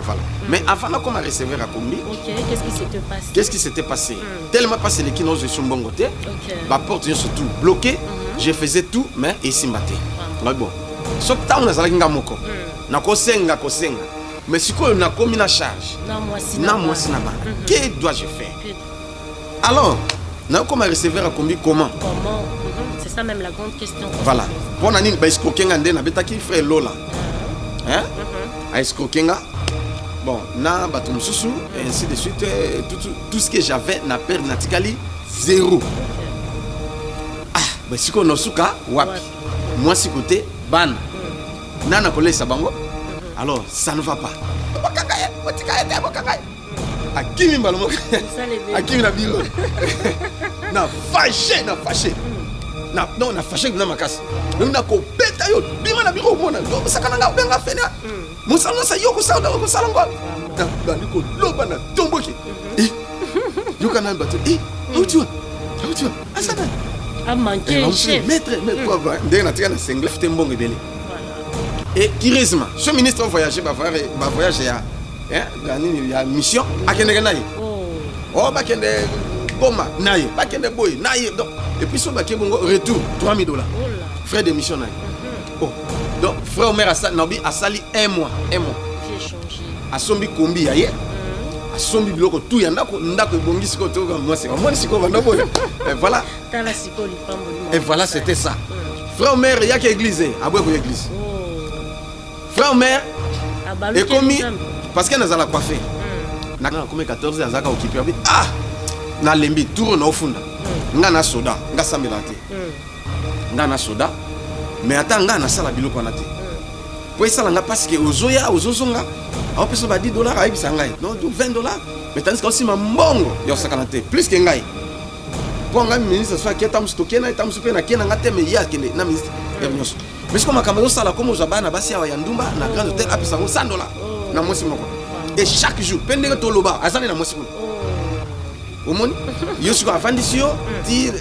Voilà. Mais avant là, comme à recevoir à Kombi, Ok, qu'est-ce qui s'était passé? qu'est-ce qui s'était passé? Tellement passé les kinos de son bon côté, ma porte surtout bloquée, je faisais tout, mais ici maté. Mais bon, sauf que on a zalaki ngamoko, na kosenga. Mais si on a commis la charge, moi si na ba, que dois-je faire? Alors, na comme à recevoir à Kombi comment? C'est ça même la grande question. Voilà. Bon ani ba escroquenga ndé na betaki frère Lola. Hein? A escroquenga. Bon, na batum susu et ainsi de suite, tout ce que j'avais na perdre natikali zéro. Ah, bah si qu'on osuka wapi. Moi si côté ban. Nana collé sabango. Alors, ça ne va pas. Akimi mbalomo. Akimi na biro. Na fâché. Non, na fâché na makasi. Na ko beta yo bima na biro mona. Do sakana nga benga fena. Musalo sa yoko sa da ko salongo. Na ko loba na tomboki. Yo kana bato. How tu asana. A manqué chef. Maître, mais quoi va? Ndé na tika na sengle fite mbongo belé. Et curieusement, ce ministre a voyagé, va voyager à la mission à Keneganaï. Oh, Bakende Goma, Naï, Bakende Boy, Naï. Et puis, son baké bongo retour, 3000 $. Frais de mission Naï. Oh, donc, frère Omer a sali un mois. J'ai changé. A sombi kombi aye. A sombi biloko tout yandako, ndako bongi siko to moi c'est moi siko vanda boy. Et voilà. Et voilà, c'était ça. Frère Omer, il y a qu'à église, à boire l'église. Frère Omer, et commis, parce qu'elle a coiffé. Na comme 14 ans, elle a occupé. Ah, na lembi, tourne au fond. Ngana soda, nga sambelate. Ngana soda, mais attends, ngana sala biloko na te. Pour ça, nga parce que ozoya, ozozonga, on peut se $10 avec sangai. Non, $20. Mais tandis que aussi ma mbongo, yo sakanate, plus que ngai. Pour nga ministre soit qui est tam stocké na tam super na kena ngate me ya kende na ministre. Mais comme Kamado Sala, comme aux Abana, Bassia, Yandumba, na grande hôtel, à Pisa, $100. Na Mossimoko. Et chaque jour, pendant que Toloba, à Zane na Mossimoko. Au monde, Yosuka Fandisio, dire.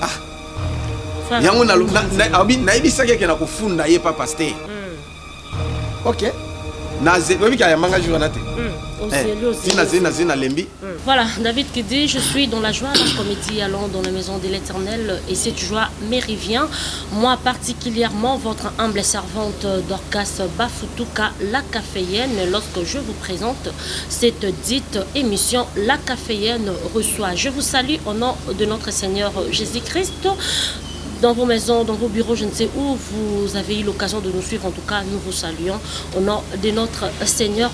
Ah. Yango na abi na ibi sake ke na kufunda ye papa stay. OK. Na zebi ka yamanga jour na te. Voilà, David qui dit: je suis dans la joie l'après-midi, allons dans la maison de l'Éternel, et cette joie me revient. Moi particulièrement, votre humble servante Dorcas Bafutuka, la caféienne, lorsque je vous présente cette dite émission, la caféienne reçoit. Je vous salue au nom de notre Seigneur Jésus-Christ. Dans vos maisons, dans vos bureaux, je ne sais où vous avez eu l'occasion de nous suivre. En tout cas, nous vous saluons au nom de notre Seigneur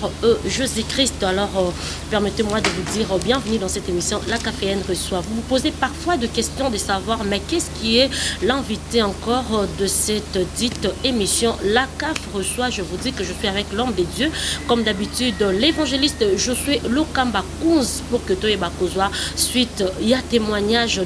Jésus-Christ. Alors, permettez-moi de vous dire bienvenue dans cette émission La Caféienne reçoit. Vous vous posez parfois de questions de savoir, mais qu'est-ce qui est l'invité encore de cette dite émission La CAF reçoit? Je vous dis que je suis avec l'homme de Dieu. Comme d'habitude, l'évangéliste Josué Lokamba Kounz pour que toi et Bakozwa. Suite, il y a témoignage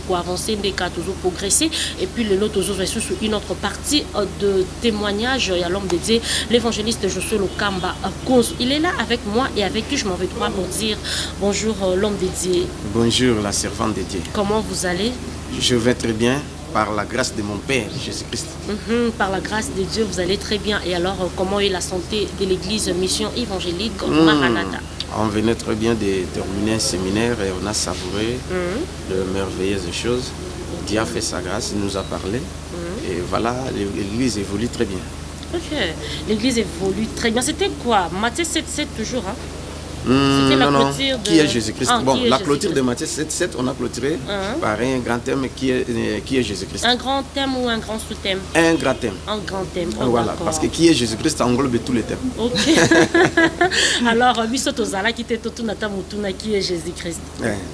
pour avancer, toujours progresser, et puis le lot sur une autre partie de témoignage. Il y a l'homme de Dieu, l'évangéliste Josué Lokamba Kounz. Il est là avec moi et avec qui je m'en vais droit pour dire bonjour l'homme de Dieu. Bonjour la servante de Dieu. Comment vous allez? Je vais très bien par la grâce de mon Père Jésus-Christ. Par la grâce de Dieu, vous allez très bien. Et alors, comment est la santé de l'église Mission Évangélique Maranatha? On venait très bien de terminer un séminaire et on a savouré de merveilleuses choses. Dieu a fait sa grâce, il nous a parlé. Et voilà, l'église évolue très bien. Ok, l'église évolue très bien. C'était quoi? Matthieu 7,7 toujours, hein? C'était la clôture de... Qui est Jésus-Christ? Bon, la clôture de Matthieu 7,7, on a clôturé par un grand thème qui est Jésus-Christ. Un grand thème ou un grand sous-thème? Un grand thème. Un grand thème. Oh, voilà, parce que qui est Jésus-Christ englobe tous les thèmes. Ok. Alors, Bisotozala qui était tout nata mutuna, qui est Jésus-Christ?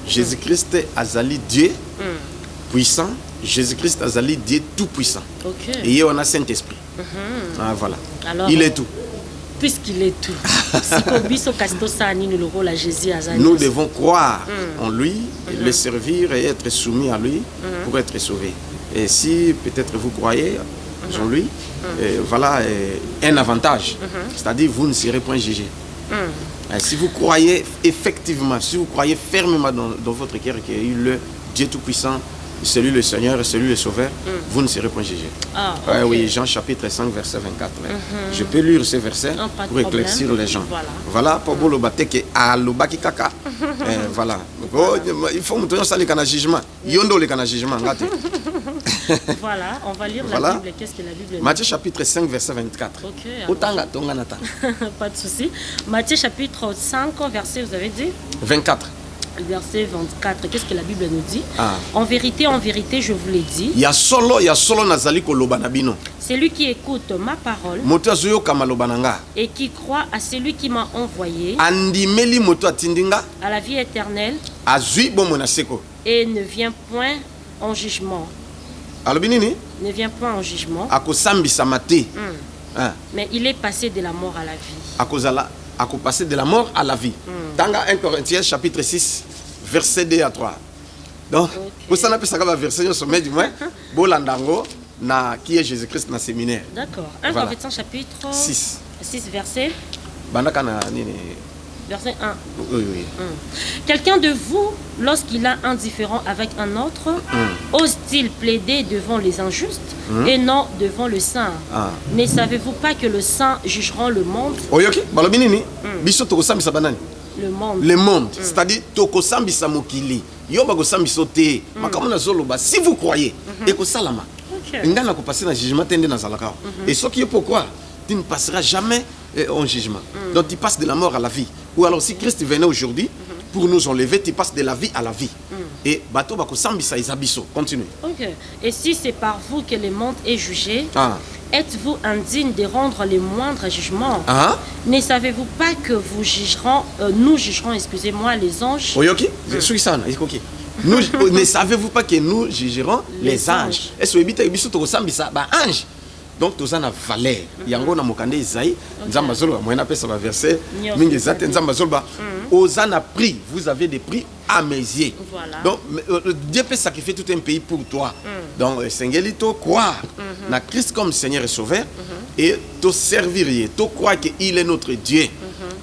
Jésus-Christ Azali Dieu puissant. Jésus-Christ Azali Dieu tout puissant. Ok. Et on a Saint-Esprit. Voilà. Alors, il est tout. Puisqu'il est tout. Nous devons croire en lui, le servir et être soumis à lui pour être sauvés. Et si peut-être vous croyez en lui, voilà un avantage. C'est-à-dire vous ne serez point jugé. Si vous croyez effectivement, si vous croyez fermement dans votre cœur qu'il y a eu le Dieu Tout-Puissant, c'est lui le Seigneur et c'est lui le Sauveur, vous ne serez point jugés. Ah, okay. Oui, Jean chapitre 5, verset 24. Je peux lire ces versets pour éclaircir les gens. Voilà, pour vous le battre que à l'obaki kaka. Voilà. Il faut montrer ça le jugement. Yondo le jugement. Voilà, on va lire la Bible. Qu'est-ce que la Bible dit? Matthieu chapitre 5, verset 24. Ok. Pas de souci. Matthieu chapitre 5, verset, vous avez dit 24. Verset 24, qu'est-ce que la Bible nous dit? En vérité, je vous l'ai dit. Ya solo nazali koloba na bino. Celui qui écoute ma parole moto azoyoka maloba nanga et qui croit à celui qui m'a envoyé andimeli moto atindinga à la vie éternelle azui bomo na seko et ne vient point en jugement. Alobi nini? Ne vient point en jugement. Akosambisa mate. Mais il est passé de la mort à la vie. Akozala passer de la mort à la vie. Tanga 1 Corinthiens chapitre 6 verset 2 à 3. Donc pour ça on appelle ça comme verset au sommet du moins bolandango na qui est Jésus-Christ na séminaire. D'accord. 1 Corinthiens chapitre 6 verset bandaka na nini verset 1. Oui. Quelqu'un de vous, lorsqu'il a un différend avec un autre, ose-t-il plaider devant les injustes et non devant le saint? Ne savez-vous pas que le saint jugera le monde? Le monde. C'est-à-dire, si vous croyez, et ce qui est pourquoi tu ne passeras jamais en jugement. Donc tu passes de la mort à la vie. Ou alors si Christ venait aujourd'hui pour nous enlever, tu passes de la vie à la vie. Et bateau bako sambisa isabiso. Continue. Ok. Et si c'est par vous que le monde est jugé, êtes-vous indigne de rendre les moindres jugements? Ne savez-vous pas que nous jugerons, excusez-moi, les anges? Nous, ne savez-vous pas que nous jugerons les anges? Est-ce que ange? Donc tout ça na valeur. Yango na mokande Isaïe, nzamba zolo ba moyena pesa ba verset mingi zate nzamba zolo ba Hosanna prix, vous avez des prix à mes yeux. Donc Dieu peut sacrifier tout un pays pour toi. Donc Seignelito croire na Christ comme Seigneur et Sauveur et te servir, te croire qu'il est notre Dieu.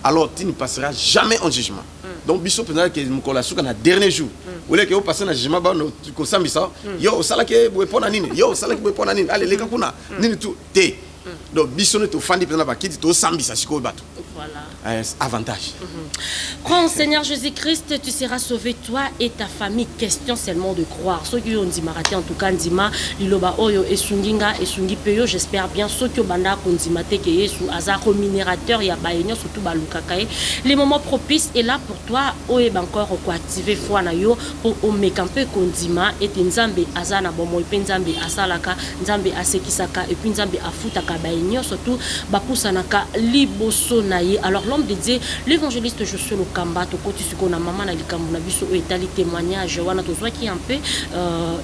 Alors tu ne passeras jamais en jugement. Donc biso pendant que mukola suka na dernier jour. Ou les que vous passez dans le jugement, vous savez ça. Yo, ça là qui est pour nini. Yo, ça là qui est pour nini. Allez, les gars, nini tout te. Donc, bisonne tout fan de la qui dit tout sambi ça siko bateau. Voilà. Avantage. Crois en Seigneur Jésus-Christ, tu seras sauvé toi et ta famille. Question seulement de croire. Ceux qui ont dit maraté en tout cas ndima liloba oyo esunginga esungi peyo, j'espère bien ceux qui ont banda kondimate ke Yesu azako minérateur ya baenyo surtout balukakae. Les moments propices est là pour toi oye encore ko activer foi na yo pour omekampe kondima et nzambe azana bomo pe nzambe asalaka nzambe asekisaka et puis nzambe afutaka baenyo surtout bapusanaka liboso na ye. Alors l'homme de Dieu, l'évangéliste je suis le kamba to koti suko na mama na likambo na biso etali témoignage wana tozwa ki un peu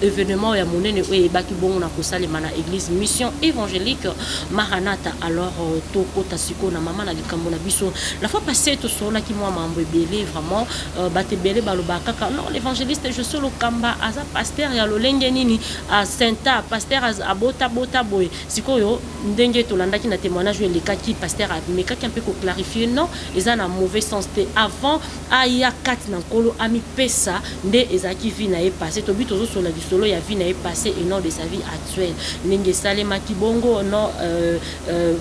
événement ya monene e baki bongo na kosale mana église mission évangélique Maranatha. Alors to kota suko na mama na likambo na biso la fois passée to sola ki moi mambo belé vraiment bate belé baloba kaka non l'évangéliste je suis le kamba aza pasteur ya lolenge nini a Saint-A pasteur abota bota boy sikoyo ndenge to landaki na témoignage le kaki pasteur a mekaki un peu ko clarifier non ils ont un mauvais sens avant aya kat na kolo ami pesa nde ezaki vie na e passé to but ozo sur la solo ya vie na e passé et non de sa vie actuelle ndenge salema ki bongo non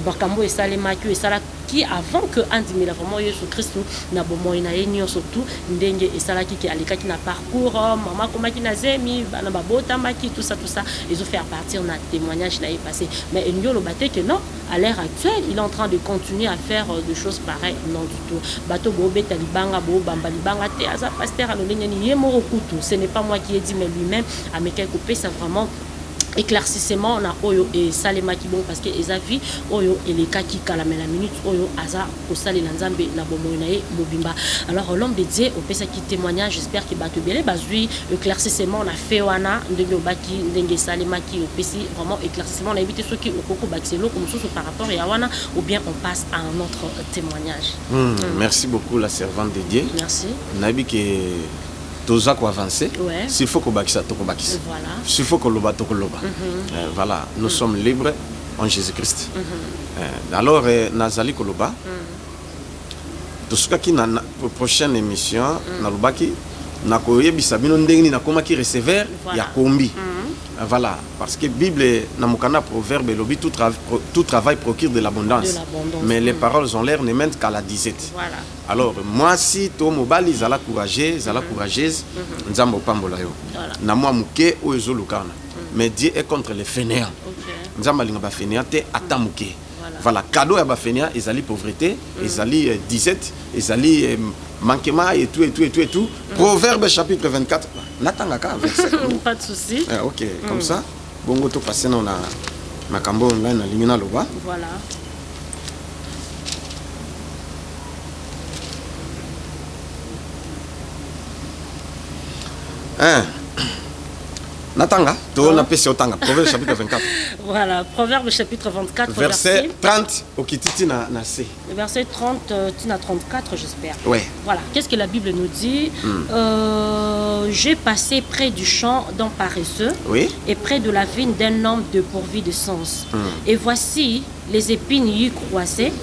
bakambo e salema ki e sala qui avant que andimela vraiment Yesu Christ na bomo ina yenyo surtout ndenge e sala ki alika ki na parcours maman koma ki na zemi bana babota maki tout ça ils ont fait partir na témoignage na e passé mais il baté que non à l'heure actuelle il est en train de continuer à faire des choses pareilles non du tout bato bo beta libanga bo bamba libanga te aza pasteur alolenya ni yemo okutu ce n'est pas moi qui ai dit mais lui-même a mekai couper ça vraiment éclaircissement na oyo et salema ki bon parce que eza vie oyo et les cas qui kala mais la minute oyo aza ko sale na nzambe na bomo na ye mobimba. Alors l'homme de Dieu au pesa qui témoignage j'espère que bato belé bazui éclaircissement na fait wana ndenge baki ndenge salema ki au pesi vraiment éclaircissement na éviter ceux qui okoko baxelo comme ça par rapport à wana ou bien on passe à un autre témoignage. Merci beaucoup la servante de Dieu. Merci. Nabi que Toza ko avancer, s'il faut qu'on bakisa, voilà. S'il faut qu'on loba, voilà, nous sommes libres en Jésus-Christ. Alors, Nazali Koloba, tout ce qui na prochaine émission, Nalubaki, na koyebisa bino ndenge na koma ki receveur ya kombi. Voilà, parce que Bible na mokana proverbe lobi tout travail procure de l'abondance. Mais les paroles ont l'air ne mènent qu'à la disette. Voilà. Alors moi si to mobali zala courageux, zala courageuse, nzambo pambola yo. Na moi muke o ezolukana. Mais Dieu est contre les fainéants. Nzamba linga ba fainéant te atamuke. Voilà, cadeau ya ba fainéant, ezali pauvreté, ezali disette, ezali manquement et tout. Proverbe chapitre 24. Natangaka verset. Pas de souci. Ok, comme ça. Bongo to passer na makambo online na lingina loba. Voilà. Natanga, on a passé au tanga. Proverbe chapitre 24. Voilà, Proverbe chapitre 24. Verset 30 au kititi na C. Verset 30 à 34, j'espère. Ouais. Voilà, qu'est-ce que la Bible nous dit? J'ai passé près du champ d'un paresseux, et près de la vigne d'un homme dépourvu de sens. Et voici, les épines y croissaient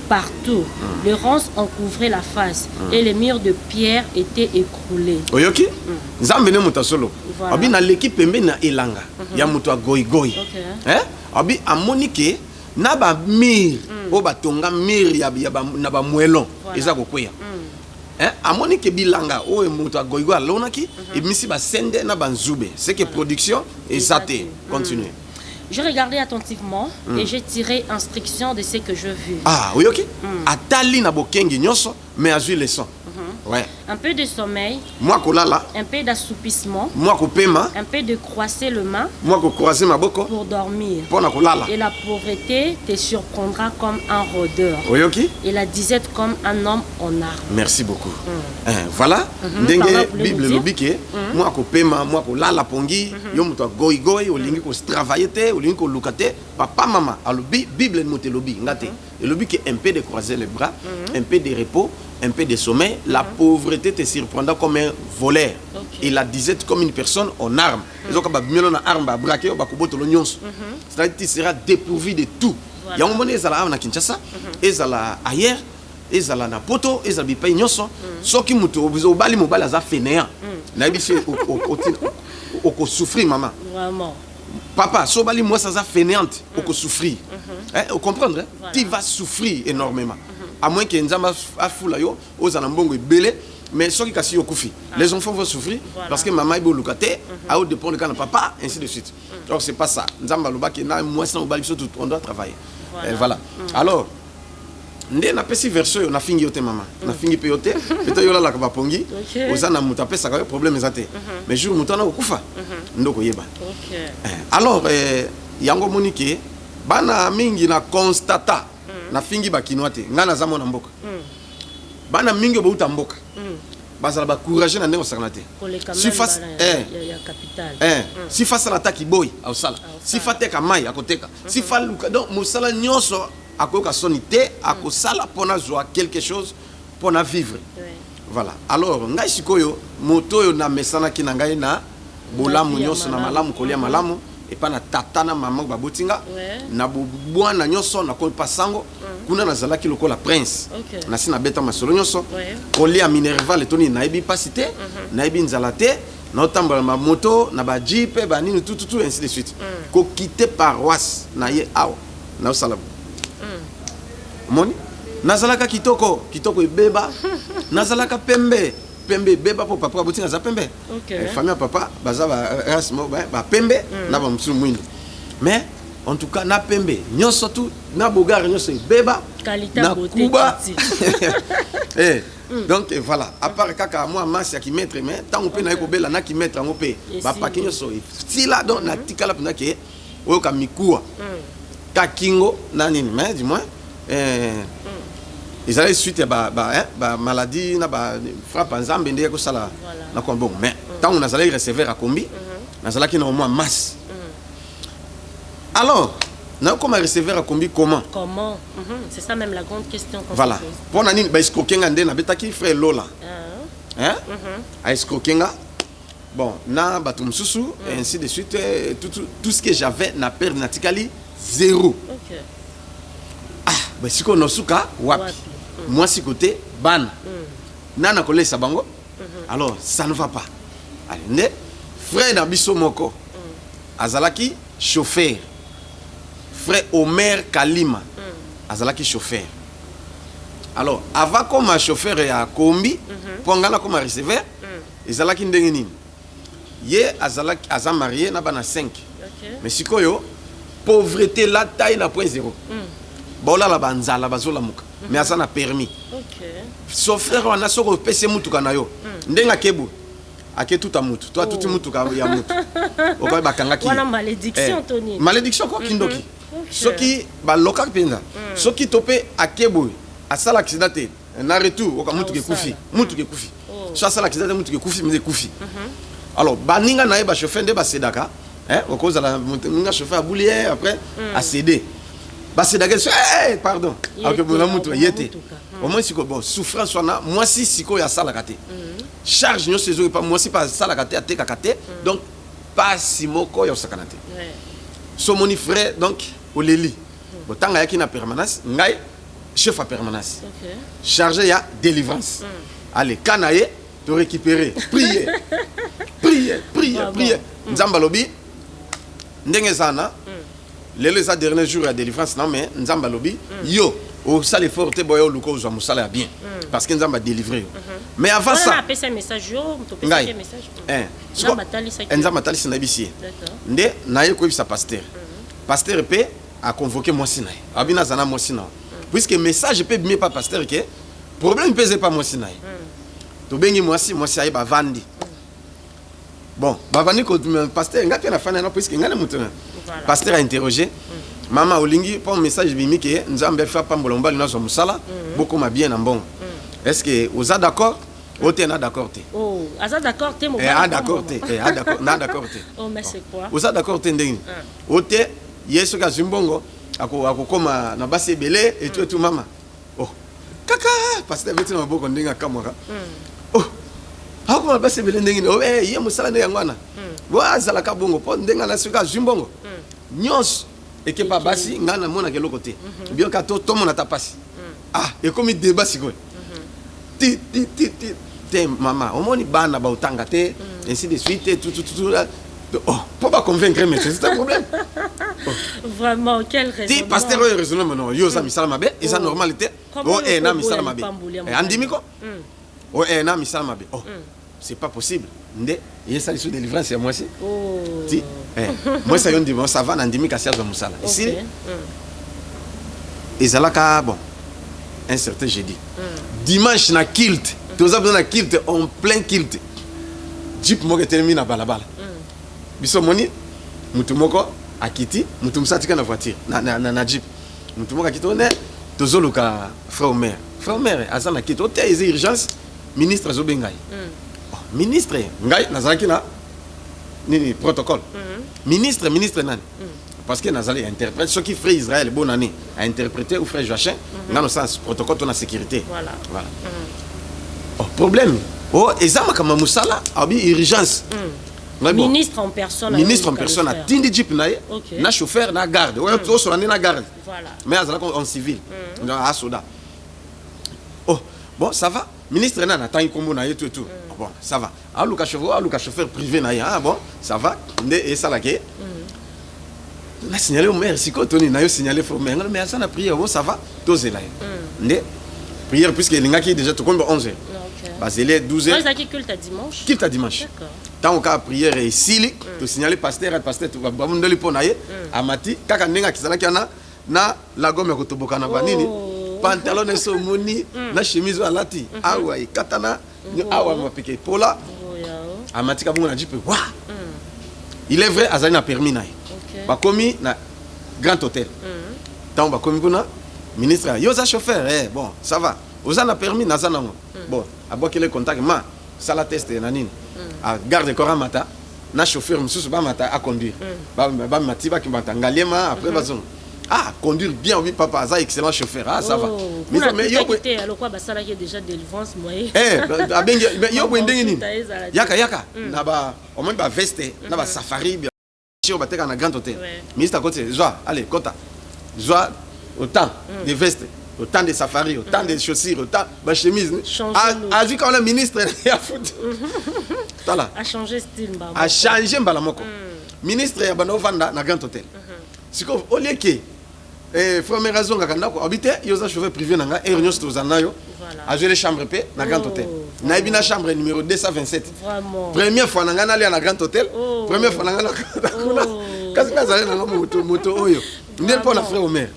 partout. Les ronces en couvraient la face, et les murs de pierre étaient écroulés. Oyoki? Zambene mutasolo. Abi na l'équipe pembe na elanga. Ya muto a goy. Abi amonike na ba mir o batonga mir ya na ba muelon. Eza kokweya. Amonike bilanga o muto a goy alonaki et misi ba sende na banzube. C'est que production et zate. Continue. J'ai regardé attentivement et j'ai tiré instruction de ce que je vis. Ah, oui, ok. Atali na bokengi nyoso, mais azu leçon. Ouais. Un peu de sommeil. Moi kolala. Un peu d'assoupissement. Moi kopema. Un peu de croiser le main. Moi croiser ma boko. Pour dormir. Pour na kolala. Et la pauvreté te surprendra comme un rôdeur. Oui, ok. Et la disette comme un homme en arme. Merci beaucoup. Voilà. Ndenge Bible lobike. Moi kopema, moi kolala pongi. Yo muto goy olingi ko travailler te, olingi ko lukate. Papa maman, alobi Bible mote lobi ngate. Et lobi que un peu de croiser les bras, un peu de repos, un peu de sommeil, la pauvreté te surprendra comme un voleur. Et la disette comme une personne en arme. C'est-à-dire que tu seras dépourvu de tout. Il y a un moment où ils allaient à Kinshasa, ils allaient ailleurs, ils allaient à Poto, ils allaient à Nyonso. Ce qui m'a dit, ils allaient à fainéant. Ils allaient à souffrir, maman. Vraiment. Papa, si tu moi ça va fainéante, tu souffrir. Vous comprenez? Tu vas souffrir énormément. À moins que Nzamba a foula yo, aux anambongo belé, mais ceux qui cassent koufi. Les enfants vont souffrir parce que maman est bolukate, à haut dépend de quand papa, ainsi de suite. Donc c'est pas ça. Nzamba loba qui na moi sans obali tout on doit travailler. Voilà. Alors, ndé na pesi verso na fingi yote maman. Na fingi peyote, peut-être yola la ka pongi, ozana muta pesa ka problème ezate. Mais jour mutana okufa. Ndoko yeba. Alors, yango monike bana mingi na constata na fingi bakinoate ngana zamo na mboka bana mingi bauta mboka bazala ba courage na ndenge sakana te si face ya capital si face la taki boy au sala si fateka mai akoteka si faluka donc musala nyonso akoka sonité akosala pona joie quelque chose pona vivre. Voilà. Alors ngai sikoyo moto yo na mesana ki na ngai na bolamu nyonso na malamu kolia malamu et pas na tata na maman babotinga na bwana nyonso na ko pasango kuna na zalaki lokola prince na sina beta masolo nyonso kolia minerva le toni na ebi pasité na ebi nzalate na otambola ma moto na ba jeep ba nini tout ainsi de suite ko quitter paroisse na ye awa na osala moni nazalaka kitoko ebeba nazalaka pembe beba po papa botinga za pembe famille papa baza ba pembe na ba msu mwindo mais en tout cas na pembe nyonso tout na bogar nyonso beba na kuba donc voilà à part kaka moi masse qui mettre mais tant on peut na ko bela na ki mettre ngo pe ba paki nyonso stila donc na tikala pena ke o ka mikua ka kingo na nini mais dis-moi ils allaient suite à maladie na ba frappe nzambe ndé ko sala na ko bon mais tant on a allé recevoir à combi na sala qui normalement masse. Alors na comment recevoir à combi comment c'est ça même la grande question qu'on voilà pour nani ba escroquenga ndé na betaki frère Lola a escroquenga bon na batum susu et ainsi de suite tout ce que j'avais na perdre natikali zéro. Bah si on a suka wapi moi si côté ban nana kolesa bango Alors, ça ne va pas. Allez, frère Nabiso Moko, Azalaki, chauffeur. Frère Omer Kalima, Azalaki, chauffeur. Alors, avant comme un chauffeur et un combi, pour nga comme un receveur, Azalaki Ndengenin. Ye Azalaki, Azam marié, n'a pas 5. Mais si koyo, pauvreté la taille na point 0. Bon là la banza la bazola muka. Mais ça n'a permis. Chauffeur on a soko pese mutu kanayo. Ndenga kebu. Ake tout amutu. Toi tout mutu ka ya mutu. Okoy bakanga ki. Wana malédiction Tony. Malédiction ko kindoki. Soki ba local penza. Soki topé akebu. Asala accidenté. Na retour oka mutu ke kufi. Mutu ke kufi. So asala accidenté mutu ke kufi mais kufi. Alors baninga na ba chauffeur de ba sedaka. Au cause de la montagne, chauffeur a boulier après a cédé. Bah c'est d'accord. Pardon. Alors que vous l'avez yété. Au moins si bon souffrance soit là, moi si quoi y a ça la gâté. Charge nous ces pas moi si pas ça la gâté à te gâté. Donc pas si moko yo sakanate. So moni frère donc au leli. Bon tant y a qui na permanence, ngai chef à permanence. Chargé ya délivrance. Allez canailler te récupérer. Prier. Prier. Nzamba lobi ndenge sana les derniers jours à délivrance non mais nzamba lobi yo au sale forte boyo luko zo musala bien parce que nzamba délivrer mais avant ça on a appelé un message yo to pesa un message nzamba tali sina bisi nde naye ko bisa pasteur pe a convoqué moi sinaï abina zana moi sinaï puisque message peut bien pas pasteur que problème pèse pas moi sinaï to bengi moi si ayi ba vandi. Bon, bavani ko pasteur ngati na fana na puisque ngana mutu. Pasteur a interrogé maman olingi pour message bimi ke nzambe fa pambola mbali na zo musala beaucoup ma bien en bon. Est-ce que vous êtes d'accord? Ou t'es pas d'accord? Oh, vous êtes d'accord t'es mon d'accord t'es. D'accord, na d'accord t'es. Oh mais c'est quoi? Vous êtes d'accord t'es ndenge? Ou t'es yeso ka zimbongo ako koma na basi belé et tout maman. Oh. Kaka, pasteur vetu na boko ndenge kamera. Oh. Comment va se belé ndenge oh ye musala ne yangwana wa zala ka bongo po ndenga na suka zimbongo nyos et que pas basi ngana mona ke lokote bien ka to mona ta pasi et comme débat siko ti maman au moni bana ba utanga te ainsi de suite tout oh pour pas convaincre mais c'est un problème vraiment quel raison ti pasteur raisonnement non yo ça misala mabe et ça normalité oh na misala mabe andimi ko oh na misala mabe oh c'est pas possible. Ndé, il y a ça sur délivrance c'est moi aussi. Oh. Si, moi ça y on dit bon ça va n'andimi kassia de musala. Ici, et ça là bon, un certain jeudi. Dimanche na kilt, tous abonnés na kilt en plein kilt. Jeep mo que termine à balabala. Biso moni, mutu moko akiti, mutu msatika na voiture, na jeep. Mutu moko akiti on est tozoluka frère Omer. Frère Omer azana kiti, o te urgence ministre Zobengai. Ministre ngai nazalaki na nini protocole ministre nani parce que nazali interprète ce qui frère Israël bonne année a interprété ou frère Joachim dans le sens protocole de la sécurité voilà oh problème oh ezama kama musala abi urgence ministre en personne a tindi jeep na chauffeur na garde ouais to so na garde voilà mais azala en civil à soda oh bon ça va ministre na tangi kombo na yetu tout bon ça va aluka chauffeur privé na ya bon ça va et ça là que na signalé au maire siko Tony na yo signalé faut mais ça na prière bon ça va tous là ndé prière puisque lingaki déjà tout comme 11h bah c'est les 12h ça qui culte à dimanche d'accord tant ka prière et sili to signaler pasteur tout ba mundeli po na ye amati kaka ndenga kizalaki na la gomme ko toboka na banini pantalon et moni na chemise à lati awa katana awa mapeke pola amatika bongo na jipe wa il est vrai azali na permis na ba komi na grand hôtel tant ba komi kuna ministre yo za chauffeur bon ça va oza na permis na zana bon aboki le contact ma sala test na nini a garde corps mata na chauffeur mususu ba mata a conduire ba matiba ki mata ngaliema après bazon conduire bien, oui, papa, ça excellent chauffeur, ça va. Mais yo alors quoi, ça là qui est déjà délivrance moyen. Mais yo ndenge yaka na ba au moins ba veste, na ba safari bien. Sur ba na grand hôtel. Ministre à côté, joie, allez, kota. Joie autant de veste. autant de safari, autant de chaussures, autant de chemises. A vu quand le ministre a foutu. A changé style. A changé Mbalamoko. Ministre ya bano vanda na grand hôtel. Siko au lieu que frère raison ngakanda ko habité yoza chauffeur privé nanga et réunion stozanayo. A joué les chambres paix na grand hôtel. Na ibina chambre numéro 227. Vraiment. Première fois nanga na na grand hôtel. Première fois nanga na kasi kazale nanga moto oyo. Ndel pour la frère Omer.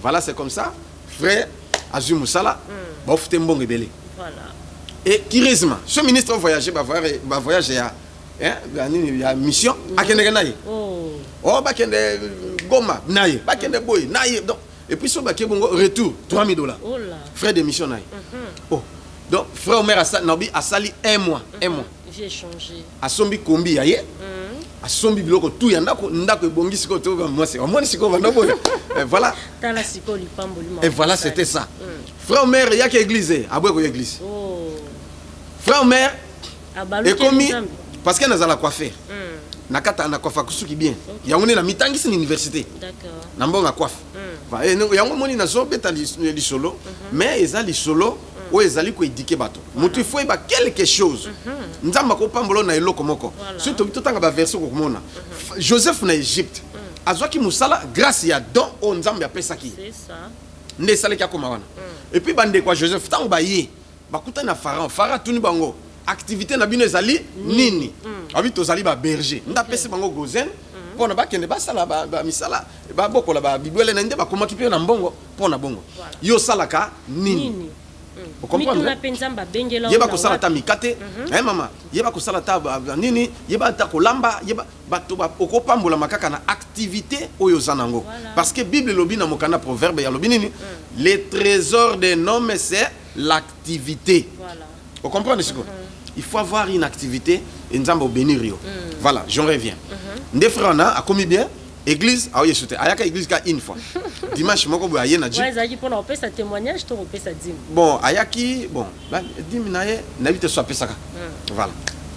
Voilà, c'est comme ça. Frère Azou Moussala, bah fouté mbongo belé. Voilà. Et curieusement, ce ministre voyager, bah voyager à il y a mission à Kende naïe. Oh bah Kende Goma naïe, bah Kende boy naïe. Donc et puis ce bah Kebongo retour $3000. Frais de mission naïe. Oh donc frère Omer a sali un mois. J'ai changé. A sombi kombi aye. A sombi biloko tout yandako ndako ebongisi ko to moi c'est ko vanda boy. Voilà. Et voilà, c'était ça. Frère Omer yaki église, abwe ko église. Frère Omer et commis parce qu'elle a la coiffure. Nakata na coiffe kusuki bien. Yango na mitangisi na université. D'accord. Na mbonga coiffe. Et yango moni na zo beta li solo, mais ezali solo ou ezali ko éduquer bato. Mutu faut ba quelque chose. Nzamba ko pambolo na eloko moko. Surtout totanga ba verset ko komona. Joseph na Égypte. Azwaki musala grâce ya don o nzambe apesaki. C'est ça. Nde saleki akoma wana. Et puis bande kwa Joseph tango ba ye. Bakuta na Pharaon tuni bango. Activité na bino ezali nini? Abi tozali ba berger. Nda pese bango gozen. Pona ba kende ba sala ba misala. Ba bokola ba bibwele na nde ba komaki pe na mbongo pona bongo. Yo salaka nini? Vous comprenez? Yeba ko sala ta mikate, maman. Yeba ko sala ta nini, yeba ta kolamba, yeba bato ba okopambola makaka na activité oyo zanango. Parce que Bible lobi na mokana proverbe ya lobi nini, les trésors d'un homme c'est l'activité. Voilà. Vous comprenez ce que? Il faut avoir une activité et nzambo bénir yo. Voilà, j'en reviens. Nde frère na a commis bien. Église, ah oui, c'était ayaka église ka une fois. Dimanche moko boya yena dji. Ouais, zaki pour on peut sa témoignage, to on peut sa dîme. Bon, ayaki, bon, bah dîme naie, n'habite soit pesaka. Voilà.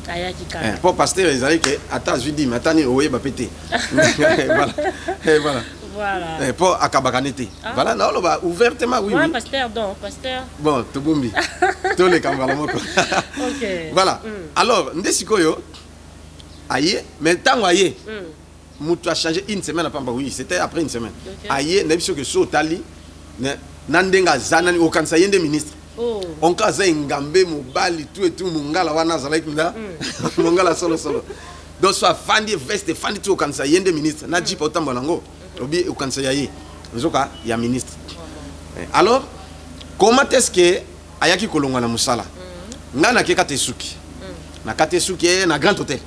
Ayaki ka. Pour pasteur ezali que ata je dis matani oye ba pété. Voilà. Et voilà. Voilà. Pour akabakanete. Voilà, na loba ouvertement oui. Ouais, pasteur donc, pasteur. Bon, to bombi. To le kambala moko. OK. Voilà. Alors, ndesikoyo aye, mais tango aye. Moutou a changé une semaine après, oui, c'était après une semaine. Aïe, n'a pas que so tali, n'andenga zanani okansa yende ministre. On kaza ngambe mobali tout et tout mungala wana zalaik mda, mungala solo. Donc soit fandi veste fandi tout okansa yende ministre. Na jipa otamba nango, obi okansa yaye. Nzoka ya ministre. Alors, comment est-ce que ayaki kolongwa na musala? Ngana ke katesuki. Na katesuki na grand hôtel.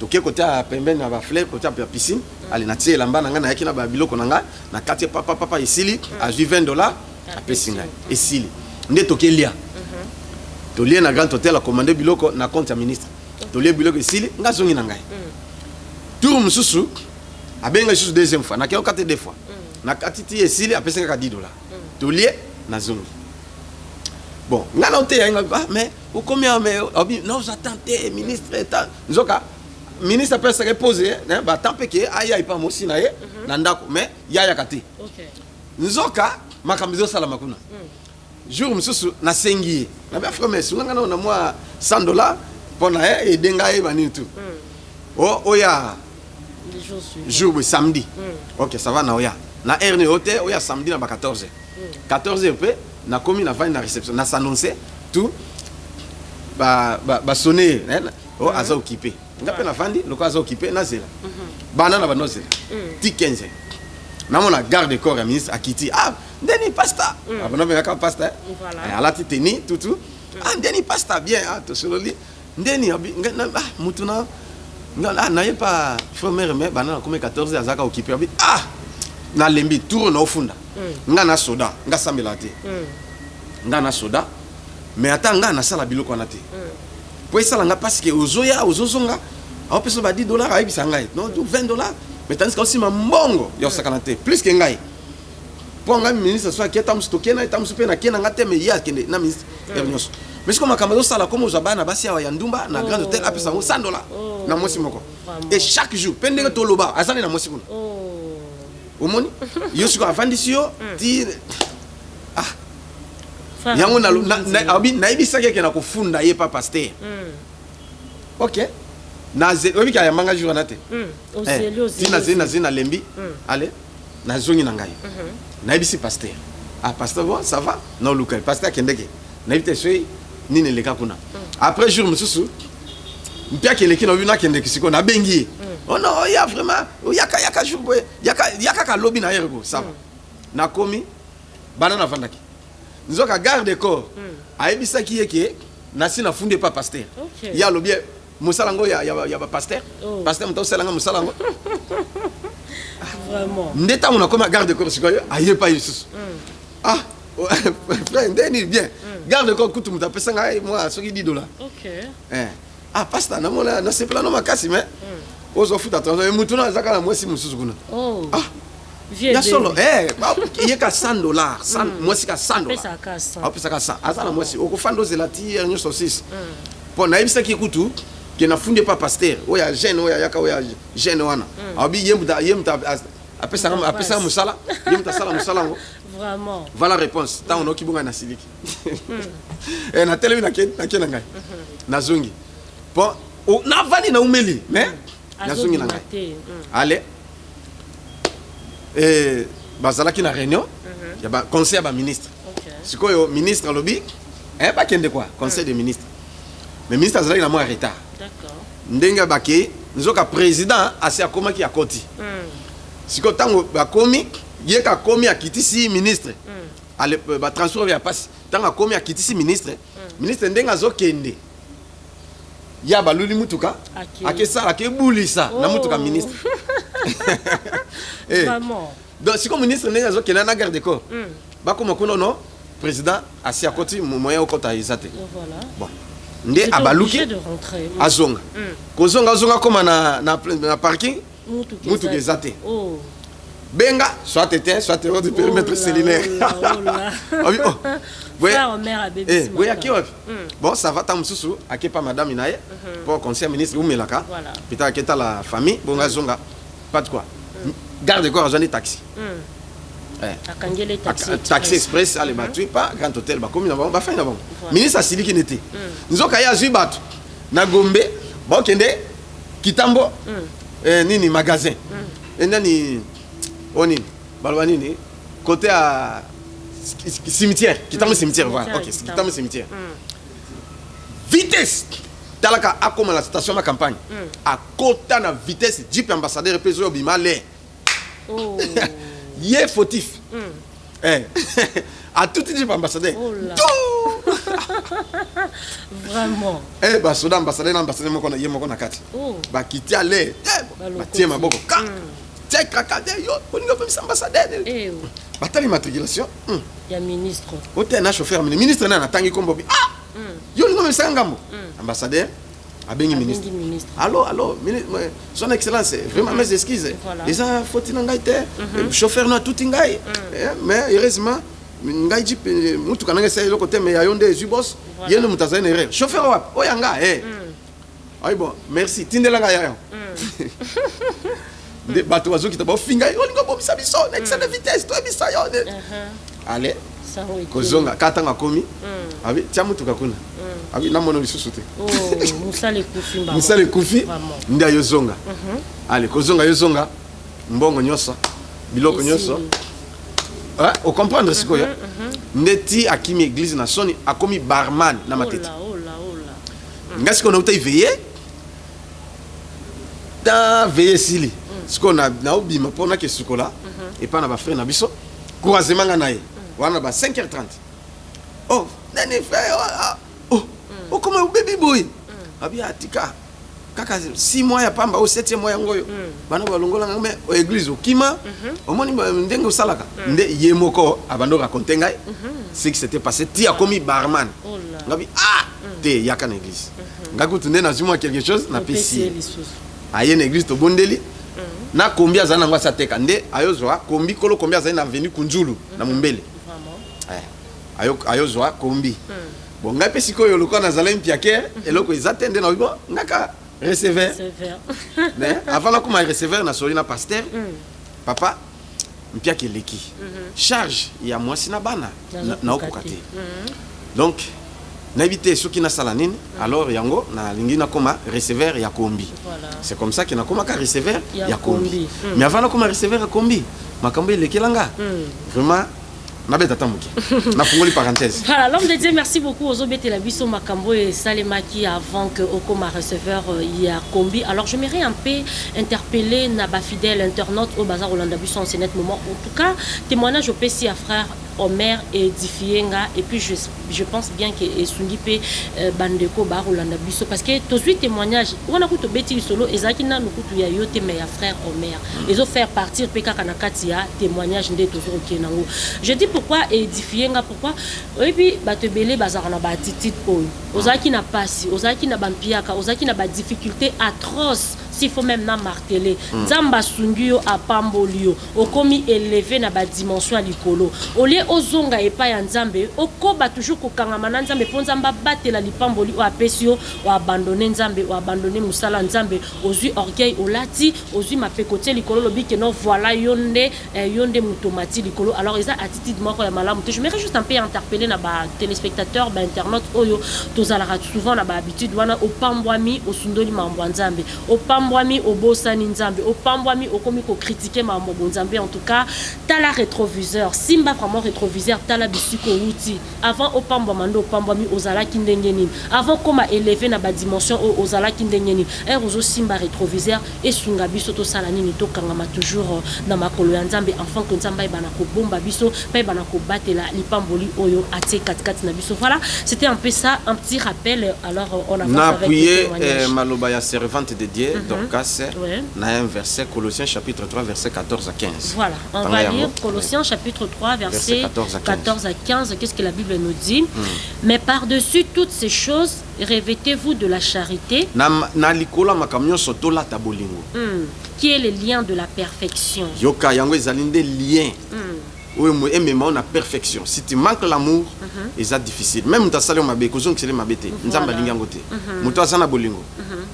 Toké côté à pembe na ba fleur côté à piscine ali na tie lamba nanga na yaki na ba biloko nanga na kati papa isili a $20 a pesinga isili nde toké lia to lia na grand hôtel a commandé biloko na compte ya ministre to lia biloko isili nga zongi na ngai tour mususu a benga juste deuxième fois na kio kate deux fois na kati ti isili a pesinga ka $10 to lia na zongi bon nga na ote ya nga mais au combien mais non j'attendais ministre état nzoka ministre peut se reposer bah tant que aya pas mosi na ye na ndako mais yaya kati OK nzoka makambizo sala makuna jour mususu na sengi na ba frère sunga na moi $100 pona e denga e bani tout oya jour samedi OK ça va na oya na erne hote oya samedi na ba 14h pe na komi na na réception na s'annoncer tout ba sonner aza occupé ngape na fandi loko aza occupé na zela bana na bano zela ti 15 namona garde corps ya ministre akiti ndeni pasta abana benga pasta ala ti teni tout ndeni pasta bien to sololi ndeni mutuna na ye pas frère mais bana comme 14 azaka occupé na lembi tour na ofunda nga na soda nga sambela te nga na soda mais ata nga na sala biloko na te pour ça là parce que ozoya ozozonga a peso ba $10 a bisa ngai non $20 mais tandis que aussi ma mbongo yo sakanate plus que ngai pour ngai ministre soit qui tam stocké na tam super na kena ngate me ya kende na ministre nyos mais comme kamado sala comme ozabana basi ya ndumba na grand hôtel a pesa $100 na mosi moko et chaque jour pendenge to loba azali na mosi kuna omoni yo siko avandisi yo ti yango na ebisaki ke na kofunda ye pa pasteur OK na obi ka yambanga jour na te tina zina lembi allez na zongi na ngai na ebisi pasteur pasteur bon ça va non luka pasteur kendeke na ebite soi nini leka kuna après jour mususu mpia keleki na bina kendeke siko na bengi oh non il y a vraiment yaka jour boy yaka ka lobby na yergo ça va na komi banana vandaki nzoka garde corps ayebisaki yeke nasi na funde pas pasteur ya lobby musalango ya ba pasteur pasteur mto selanga musalango vraiment ndeta on a comme garde corps siko aye pas yesus frère ndeni bien garde corps kutu muta pesa ngai moi soki $10 OK pasteur na mona na sepla no makasi mais ozo futa attention mutuna azaka na mwesi mususu kuna ya solo il y a $100 moi c'est $100 pesa ka 100 azana mwesi okufanda ozelati yenyo saucisse pour na ibisa ki kutu ke na funde pas pasteur oya jeune oya yaka oya jeune wana abi yemta apesa musala yemta sala musala ngo vraiment voilà réponse ta on okibunga na siliki na télé na kena ngai na zongi bon na vani na umeli mais na zongi na ngai allez bazalaki na réunion ya ba conseil ba ministre sikoyo ministre lobby ba kende quoi conseil des ministres mais ministre azalaki na mo retard d'accord ndenga bake nzoka président asi akomaki akoti siko tango bakomi yeka komi akitisi ministre ale ba transport ya passe tango komi akitisi ministre ministre ndenga zokende ya baluli mutuka akesala akebulisa na mutuka ministre vraiment donc si comme ministre ndenga zokende na garde corps bakoma kuno no président asi akoti moyen okota izate voilà bon nde abaluki azonga kozonga koma na parking mutuka ezate benga soit éteint soit du périmètre cellulaire bon ça va tam susu akepa madame inaye pour conseil ministre umelaka pita aketa la famille bonga zonga pas de quoi garde corps azani taxi taxi express ale batui pas grand hôtel ba komi na ba fa na bon ministre asiliki nete nzoka ya zui batu na Gombe ba kende kitambo nini magasin nani oni balwani ni côté à cimetière kitambo cimetière voilà OK kitambo cimetière vitesse talaka akoma la station ma campagne à kota na vitesse jeep ambassadeur peso bimale yé fautif à tout jeep ambassadeur vraiment ba soda ambassadeur moko na yemo na kati ba kiti ale ba tie maboko c'est cracadé yo on va faire ambassadeur batali matriculation ya ministre hôtel na chauffeur ministre na tangi kombo yo ngo me sangambo ambassadeur abengi ministre allô son excellence vraiment mes excuses les a faute na ngai te chauffeur na tout ngai mais heureusement ngai jip mutu kananga sai loko te mais ayonde zubos yeno mutazana erreur chauffeur wa oyanga ay bon merci tindela ngai ya de bato wazoki ta bofinga olingo bomisa biso na excès de vitesse to bisa yo allez kozonga katanga komi abi tia mutuka kuna abi na mono lisusu te musale kufi ndia yozonga allez kozonga yozonga mbongo nyoso biloko nyoso o comprendre sikoyo ndeti akimi église na soni akomi barman na matete ngasi ko na uta veiller ta veiller sili siko na obima pona ke sukola et pas na ba frère na biso croisement nga nae wana ba 5h30 oh nani frère comment baby boy abi atika kaka 6 mois ya pamba au 7e mois ngoyo bana balongola nga mais o église okima omoni ndenge osalaka nde yemoko abando raconter ngai ce qui s'était passé ti a commis barman ngabi te yaka na église ngakutu nde na zuma quelque chose na pesi aye na église to bondeli na kombi azana ngwa sateka nde ayozwa kombi kolo kombi azana na venu kunjulu na mumbele ayozwa kombi bon ngai pesi ko yo lokwa na zala mpiake eloko ezatende na bibo ngaka recevoir mais avant la kuma recevoir na soli na pasteur papa mpia keleki charge ya mwasi na bana na okokate donc na éviter ceux qui na salanine alors yango na lingi na koma receveur ya kombi c'est comme ça que na koma ka receveur ya kombi mais avant na koma receveur ya kombi makambo elekelanga vraiment na beta tamuki na fungoli parenthèse. Voilà, l'homme de Dieu, merci beaucoup aux obétés la biso makambo et salemaki avant que okoma receveur ya kombi. Alors je m'aimerais un peu interpeller naba fidèle internaute au bazar Rolanda biso en ce net moment. En tout cas, témoignage au PC à frère Omer édifié nga et puis je pense bien que Sungi pe bandeko ba Rolanda biso parce que tous huit témoignages on a kuto beti solo ezaki na nukutu ya yote mais ya frère Omer ils ont fait partir peka kanakati ya témoignage ndé toujours kenango. Je dis pourquoi édifié nga pourquoi et puis batebele bazar na ba attitude oyo ozaki na pasi ozaki na bampiaka ozaki na ba difficulté atroce s'il faut même na marteler nzamba sungio a pambolio okomi élevé na ba dimension à likolo olie ozonga epa ya nzambe okoba toujours kokangama na nzambe po nzamba batela lipamboli o apesio o abandonner nzambe o abandonner musala nzambe ozui orgueil olati ozui mapekote likolo lobike no voilà yonde mutomati likolo. Alors ils a attitude moko ya malamu. Je m'aimerais juste un peu interpeller na ba téléspectateurs ba internautes oyo tozalaka souvent na ba habitude wana opambwami osundoli mambo nzambe opambwami obosani nzambe opambwami okomi ko critiquer mambo nzambe. En tout cas tala rétroviseur simba vraiment rétroviseur tala bisiko outi avant opambwa mando opambwami ozala kindengeni avant koma élevé na ba dimension ozala kindengeni ozo simba rétroviseur et sunga biso to sala nini to kangama toujours na makolo ya nzambe enfant que nzamba bana ko bomba biso pa bana ko batela lipamboli oyo atie katikati na biso. Voilà, c'était un peu ça, un petit rappel. Alors on avance avec les témoignages. Maloba ya servante de Dieu Dorcas na un verset Colossiens chapitre 3 verset 14 à 15. Voilà, on va lire Colossiens chapitre 3 verset 14 à 15. Qu'est-ce que la Bible nous dit? Mais par-dessus toutes ces choses, revêtez-vous de la charité. Na likola makamyo sotola tabolingo. Qui est le lien de la perfection. Yoka yango ezalinde lien. Oui, mais on a perfection. Si tu manques l'amour, c'est difficile. Même ta salon m'a béco, c'est les mabété. Nzamba lingangote. Muto asana bolingo.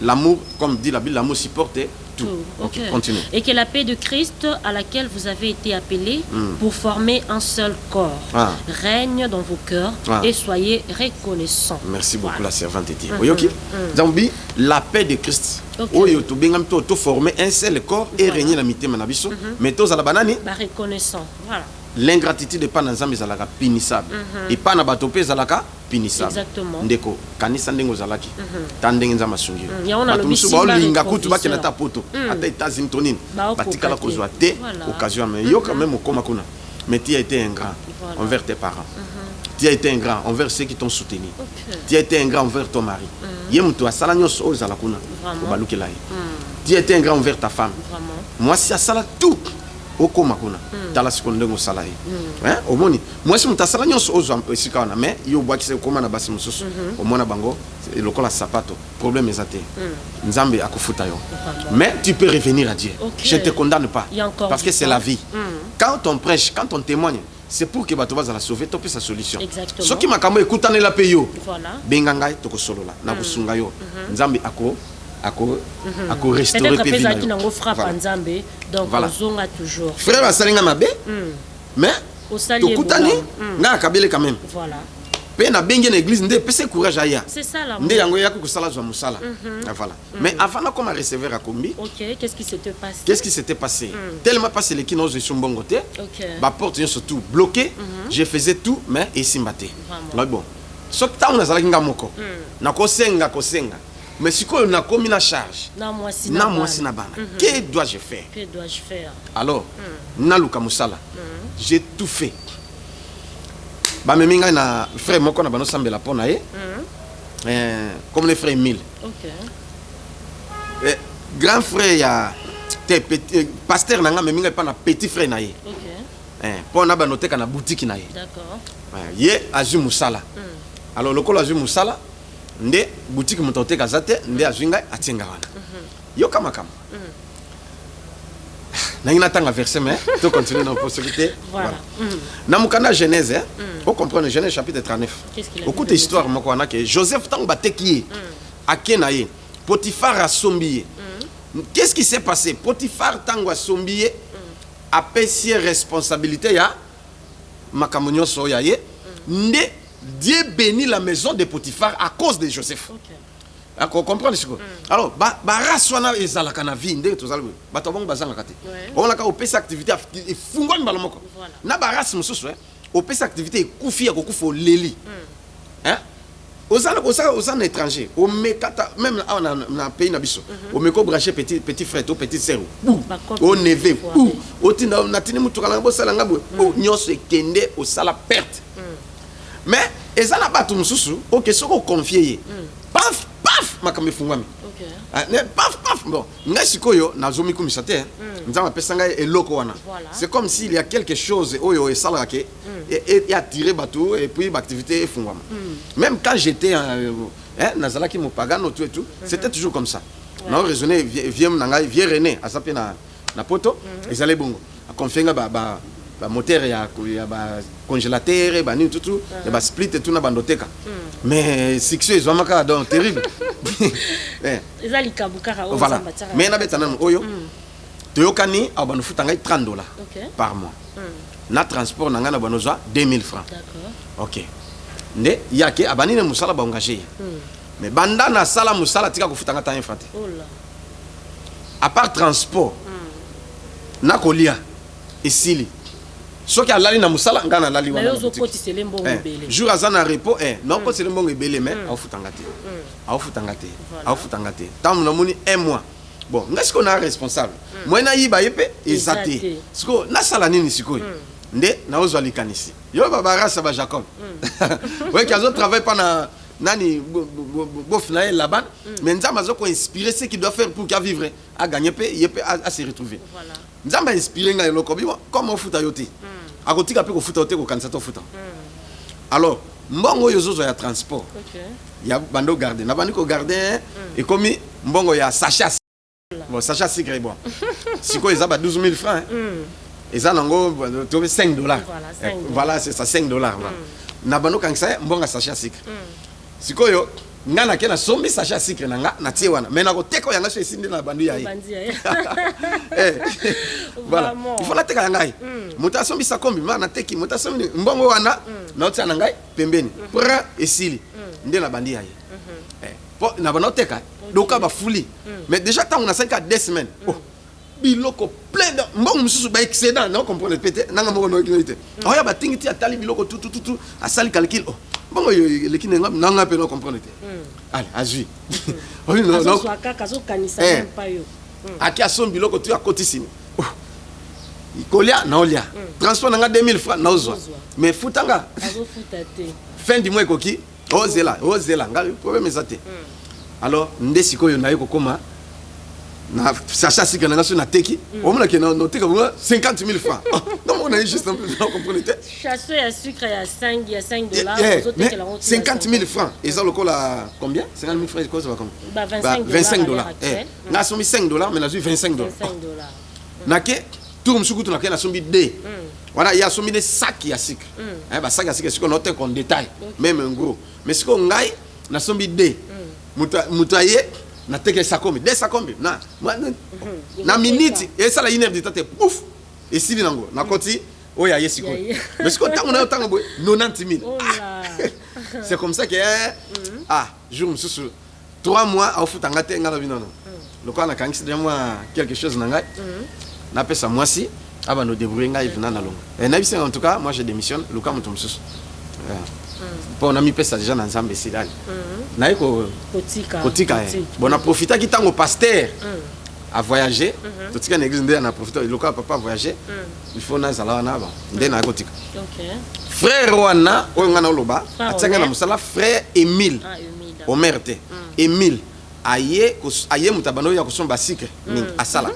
L'amour, comme dit la Bible, l'amour supporte tout. Ok, continue. Et que la paix de Christ à laquelle vous avez été appelés pour former un seul corps règne dans vos cœurs et soyez reconnaissants. Merci beaucoup la servante de Dieu. Ok. Zambi, la paix de Christ. Oyo to bengam to former un seul corps et régner la mité manabiso. Mais tous à la banane. Reconnaissant. Voilà. L'ingratitude n'est pas dans zambé zalaka punissable et pas na batopé zalaka punissable. Exactement. Ndeko kanisa ndengo zalaki tandenge nzama sungiro batu musuba olinga kutu baki na tapoto ata États-Unis tonine batika la kozwa te occasion mais yo quand même okoma kuna mais tu as été un grand envers tes parents. Tu as été un grand envers ceux qui t'ont soutenu. Tu as été un grand envers ton mari. Yemuto asala nyos o zalakuna obalukela. Tu as été un grand envers ta femme. Moi si asala tout okoma kuna tala sikondengo salayi hein omoni moi si mutasala nyonso ozo esikana mais yo bwakise koma na basi mususu omona bango lokola sapato problème ezate nzambe akufuta yo mais tu peux revenir à Dieu. Je te condamne pas parce que c'est la vie. Quand on prêche, quand on témoigne, c'est pour que bato bazala sauver to pe sa solution. Ce qui makambo ekutana la peyo bengangai to ko solola na kusunga yo nzambe ako restaurer pe vie nango frappe nzambe donc zonga toujours frère asalinga mabe mais to kutani nga kabele quand même voilà pe na bengi na église ndé pese courage aya c'est ça là ndé yango yako kusala zwa musala voilà mais avant na comme recevoir à kombi qu'est-ce qui s'était passé tellement passé les qui n'osent sumbongo te ba porte surtout bloqué je faisais tout mais esimbate là bon so ta on azala kinga moko na kosenga mais si on a commis la charge, na bana. Que dois-je faire? Alors, naluka musala. J'ai tout fait. Ba meminga na frère moko na bano sambela pona comme les frères Emile. Grand frère ya pasteur nanga meminga pa na petit frère na ye. Pona ba noter kana boutique na ye. D'accord. Ye azu musala. Alors lokolo azu musala nde boutique mutote kazate nde azwinga atenga wana yo kama na ina tanga verset mais to continuer dans possibilité voilà na mukana Genèse on comprend Genèse chapitre 39 écoute histoire moko wana que Joseph tang bateki akenaye Potiphar a sombié qu'est-ce qui s'est passé Potiphar tang a sombié apesi responsabilité ya makambo nyonso ya ye nde Dieu bénit la maison de Potiphar à cause de Joseph. Vous comprenez ce que alors, race wana ezalaka na vie nde tozali bato bongo bazanga te. On a opesa activité et fungoni balomoko. Na ba race mususu opesa activité ekufi ya kokufa leli. Hein? Aux étrangers, au mekata même na pays na biso, au meko branché petit frère ou petit sœur, au neveu, au tina na tini mutuka na bosala ngabo, nyonso ekende au sala perte. Mais ezana batu mususu, OK, soko confier. Paf paf makambe fungwami. Paf paf bon, ngasikoyo na zomi kumisate, nzama pesanga eloko wana. C'est comme s'il y a quelque chose oyo esala ke et attirer bateau et puis l'activité est fungwama. Même quand j'étais nazala ki mopagano tout et tout, c'était toujours comme ça. Na raisonner vieux nangai vieux René asape na poto, ezale bongo. Akonfenga ba moteur ya ba congélateur ba ni tout ya ba split et tout na bandoteka. Mais succès ezwamaka donc terrible. Ezali kabukara o voilà. Mais na betana oyo toyokani abanu futanga $30 par mois. Na transport nanga na banozwa 2000 francs. D'accord. OK. Ne yake abani ne musala ba engagé. Mais banda na sala musala tika kufutanga ta infante. Oh là. À part transport. Na kolia esili. Soki alali na musala ngana lali wana. Yo koti selembo ngobele. Jour azana repos non ko selembo ngobele mais aufutanga te. Aufutanga te. Aufutanga te. Tam na moni 1 mois. Bon, ngas ko na responsable. Moi na yiba yepe ezate. Siko na sala nini sikoyo. Nde na ozwa likanisi. Yo baba rasa ba Jacob. Ouais qui azo travaille pas na nani bof na là-bas, mais nzamba zo ko inspirer ce qu'il doit faire pour qu'il vivre à gagner paix, yepe à se retrouver. Voilà. Nzamba inspirer nga eloko bi comme on futa yote. Akotika pe ko futa yote ko kanisa to futa. Alors, mbongo yo zo ya transport. OK. Ya bando garder. Na bandi ko garder et comme mbongo ya Sacha. Bon, Sacha Sigre bon. Siko ezaba 12 000 francs. Et ça nango $5. Voilà, c'est ça $5 voilà. Na bando kankisa mbonga Sacha Sigre. Sikoyo ngana ke na sombi Sacha Sigre nanga na tie wana. Mais na ko teko yanga so esindi na bandu ya yi. Voilà. Il faut la teka yanga yi. Muta sombi sa kombi ma na teki muta sombi mbongo wana na otia na ngai pembeni. Pra esili. Nde na bandi ya yi. Po na bando teka doka ba fuli. Mais déjà tant on a 5 à 2 semaines. Biloko plein de mbongo mususu ba excédent na comprendre pété nanga moko no kinité. Oya ba tingiti atali biloko tout a sali calcul. Bongo le qui n'a pas pu comprendre. Allez, azui. Oui, non, non. Aki a son biloko tu a cotisime. Ikolia na olia. Transport nanga 2000 francs na ozwa. Mais futanga. Fin du mois koki. Ozela, ngali problème ezate. Alors, ndesiko yo na yoko koma na Sacha Sigre na na teki. O mona ke na teka 50 000 francs. Donc on a juste un peu comprendre. Chasseur à sucre il y a $5 50 000 francs. Et ça le colle à combien? 50 000 francs quoi ça va comme $25. Na sombi $5 mais na 25 $. Na ke tout msukutu na ke na sombi D. Voilà, il y a sombi des sacs à sucre. Ba sac à sucre c'est qu'on note en détail, même en gros. Mais ce qu'on ngai na sombi D. Mutaye na teke sakombi, des sakombi. Na minute et ça la 1 heure de temps pouf. Et si nango na koti oya yesiko. Mais ce qu'on tango na tango 90 000. C'est comme ça que jour mususu 3 mois au futanga te ngala binono. Loko na kangisi de moi quelque chose na ngai. Na pesa moi si aba no débrouiller ngai vina na longo. Et na bise en tout cas moi je démissionne loka mutu mususu. Bon, on a mis pesa déjà dans Nzambe Sidali. Na eko kotika. Bon, on a profité qui tango pasteur à voyager. Tout ce qui est l'église on a profité le local papa voyager. Il faut na zala na ba. Ndé na kotika. OK. Frère Wana o ngana loba, atanga na musala frère Émile. Au merte. Émile aye mutabano ya kosomba sikre ni asala.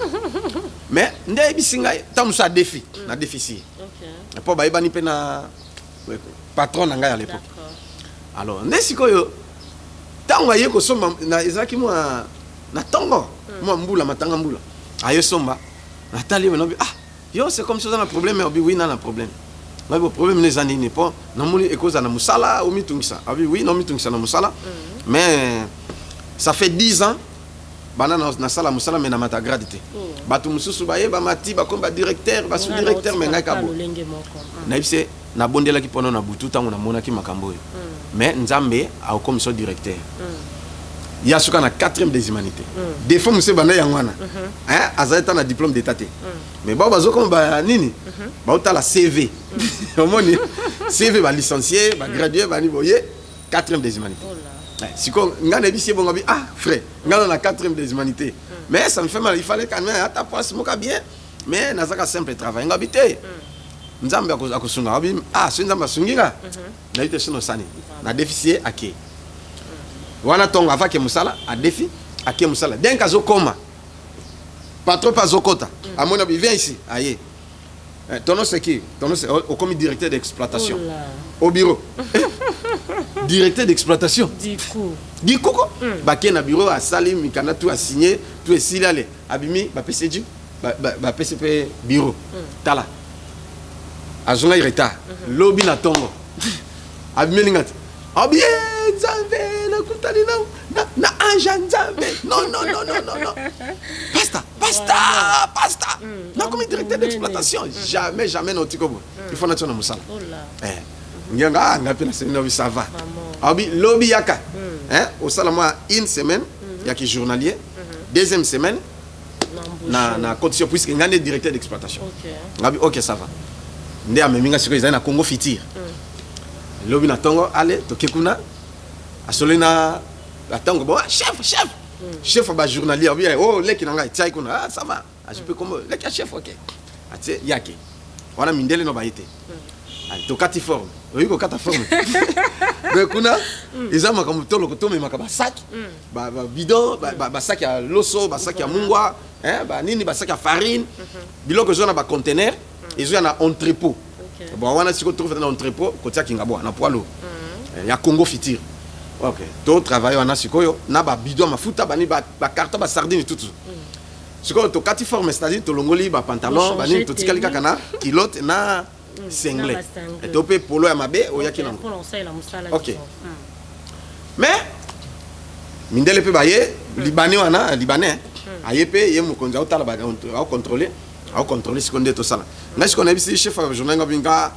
Mais ndé bisinga tamusa défi na déficit. OK. Po ba ibani pe na patron nanga à l'époque. Alors, nesikoyo tango aye ko somba na ezaki moi na tango moi mbula matanga mbula aye somba natali me nobi yo c'est comme ça na problème obi oui na problème. Na bo problème les années pas na moni ekoza na musala o mitungisa. Abi oui non mitungisa na musala. Mais ça fait 10 ans banana na sala musala mais na mata gradité batu mususu baye ba mati ba komba directeur ba sous directeur mais ngai kabo na ibse na bondela ki pono na butu tango na mona ki makambo mais nzambe a comme son directeur ya suka na 4e des humanités des fois monsieur bana yangwana hein azaleta na diplôme d'état mais ba bazo comme ba nini ba uta la CV omoni CV ba licencié ba gradué ba nivoyer 4e des humanités. Si on a dit bon, ah frère, on a la 4e des humanités. Mais ça me fait mal, il fallait quand même à ta place, moi bien. Mais n'a pas simple travail. On a habité. Nzambe akosunga ah c'est nzambe asungira. Na ite sino sani. Na déficit ake. Wana tonga va ke musala a défi ake musala. Den kazo koma. Pas trop pas zokota. À mon avis viens ici. Aïe. Ton nom c'est qui? Ton nom c'est au comité directeur d'exploitation. Au bureau. Directeur d'exploitation. Du coup. Baké na bureau a sali mikana tout a signé, tout est signé allé. Abimi ba PCD, ba PCP bureau. Tala. Azonga ireta. Lobby na tongo. Abimi lingat. Abi nzambe na kutani na anja nzambe. Non. Pasta. Na comme directeur d'exploitation, jamais non tikobo. Il faut national musala. Nganga ngapena semaine ça va. Abi lobby yaka. Hein, au salama une semaine yaki journalier. Deuxième semaine na condition puisque ngane directeur d'exploitation. Abi OK ça va. Ndé ameminga siko izana Congo Fitir. Lobby na tongo allez tokekuna asolena atango bon chef ba journalier abi oh leki nanga tiai kuna ça va. Je peux comme leki chef OK. Ati yake. Wana mindele no baite. Tokati forme. Oui, ko kata forme. Donc kuna ezama comme tolo ko tome makaba sac. Ba bidon, ba sac ya loso, ba sac ya mungwa, hein, ba nini ba sac ya farine. Biloko zona ba conteneur, ezo na entrepôt. Bon wana siko trouve dans entrepôt, ko tia kingabo na poilo. Ya Congo Fitir. OK. To travail wana siko yo na ba bidon mafuta ba ni ba carton ba sardine tout. Siko to kati forme, c'est-à-dire to longoli ba pantalon, ba ni to tikali kaka na kilote na single et topé polo ya mabe oyaki nango OK mais mindele pe baye libanais wana libanais ayepe ye mukonza otala ba contrôler seconde to sala ngasi kona bisi chef ya journée ngabinga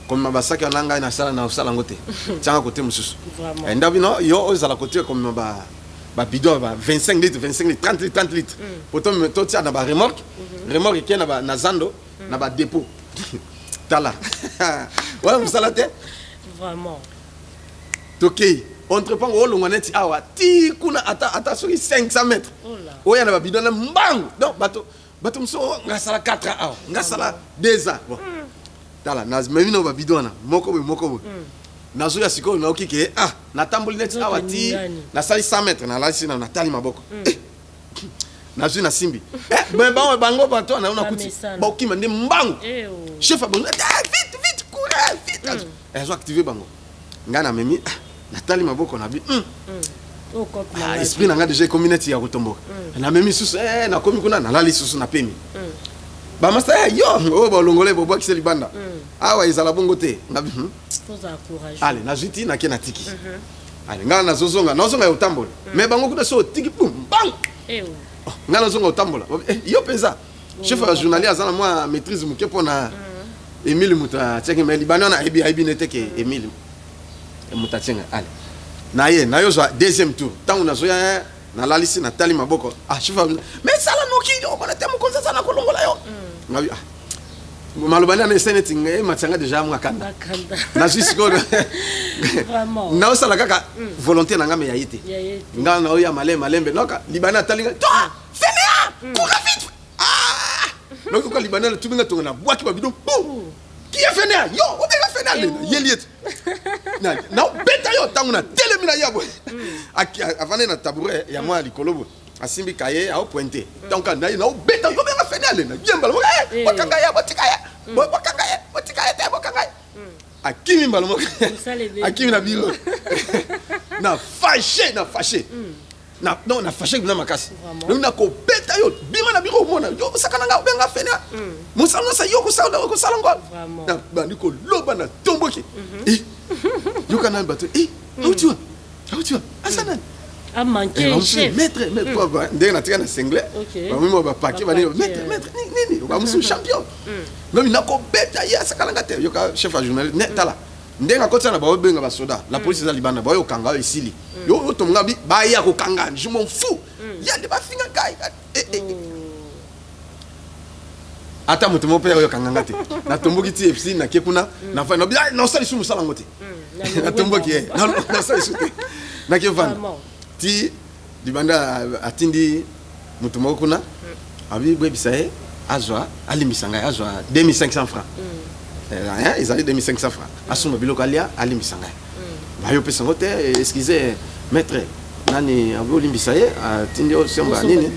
comme basaki nanga na sala ngote tanga côté mususu ndabino yo ozala côté comme ba bidon ba 25 litres 30 litres potom to tia na ba remorque qui na zando na ba dépôt Tala. Ouais, vous salatez? Vraiment. Ok. Entreprend au long honnête awa ti kuna ata sur 500 mètres. Oh là. Oya na bidon na mbang. Donc bato mso ngasala 4 ans. Ngasala 2 ans. Bon. Tala na memi no bidon na moko. Na zo ya siko na okike na tamboli net awa ti na sali 100 mètres na la sina na tali maboko. Na zo na simbi. Bango bato na una kuti. Ba okima ndi mbango. Chef abongo vite courir vite. Elles ont activé bango. Ngana memi Nathalie maboko na bi. Esprit na nga déjà communauté ya kotomboka. Na memi susu na komi kuna na lali susu na pemi. Ba masta yo ba longole bo bokisi libanda. Awa izala bongo te. Ngabi. Poza courage. Allez na juti na kena tiki. Allez ngana na zozonga ya utambola. Mais bango kuna so tiki pum bang. Ngana zonga utambola. Yo pesa. Chef ya journalier azana moi maîtrise muke pona Emile Muta tcheke mais libanais na ebi neteke Emile Muta tchenga allez na yo zo deuxième tour tant na zo ya na la liste na tali maboko chef mais sala noki yo kona temu konza sana kolongola yo ngabi malobani na seneti ngai matanga déjà mwa kanda na jusqu'au vraiment na osala kaka volonté na ngame ya yite ngana na oya malembe noka libanais talinga toi fais cours vite donc quand libanais tout binga tonga na boaki ba bidon qui a fait né yo o bega fait né yeliet na beta yo tanguna telemina yabo avant na tabouret ya moi likolobo asimbi kaye a pointer donc na beta yo bega fait né na yembala bakanga ya botika ya te bakanga akimi mbalo akimi na biro na fâché non na fâché na makasi donc na ko beta yo bima na biro mona yo sakana nga benga fena musalo sa yo ko sala ngol na bandi ko loba na tomboki yo kana bato autu asana a manqué chef maître papa ndenge na tika na single ba mimo ba paquet ba maître nini ba musu champion même na ko beta ya sakalanga te yo ka chef à journaliste ne tala ndenge akotsa na ba obenga ba soda la police za libana ba yo kanga esili yo tomonga bi ba ya ko kanga je m'en fous ya de ba finga kai ata mutu mo pe yo kanga ngate na tomboki ti FC na kekuna na fa no bi na sali sumu sala ngote na tomboki na sali sute na kefan ti libanda atindi mutu mo kuna abi bwe bisaye azwa alimisanga azwa 2500 francs ils allaient 2500 francs asuma biloko alia alimisanga ba yo pesa ngote excusez maître nani abo limbisaye atindi o semba nini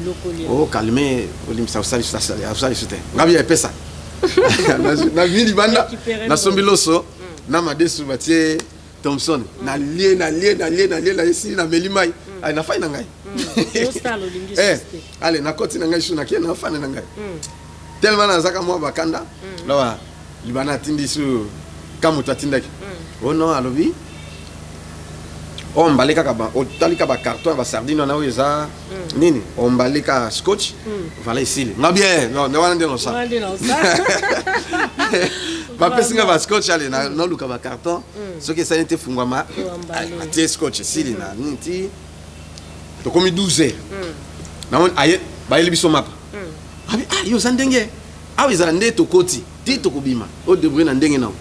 o calmer o limbisa usali sute ngabi ya pesa na vili banda na sombiloso na madesu batie Thompson na lie na esi na melimai ai na fai na ngai allez na koti na ngai shu na kena fana na ngai tellement na zaka mo bakanda lawa libana tindi su kamutu atindaki oh non alobi on balika kaba o talika ba carton ba sardine na oza nini on balika scotch voilà ici na bien non ne wana ndeno ça ba pesinga ba scotch ale na no luka ba carton ce que ça n'était fungwama atie scotch ici na niti to komi 12 na on aye ba ile biso mapa abi yo zandenge awi zande to koti ti to kubima o debre na ndenge na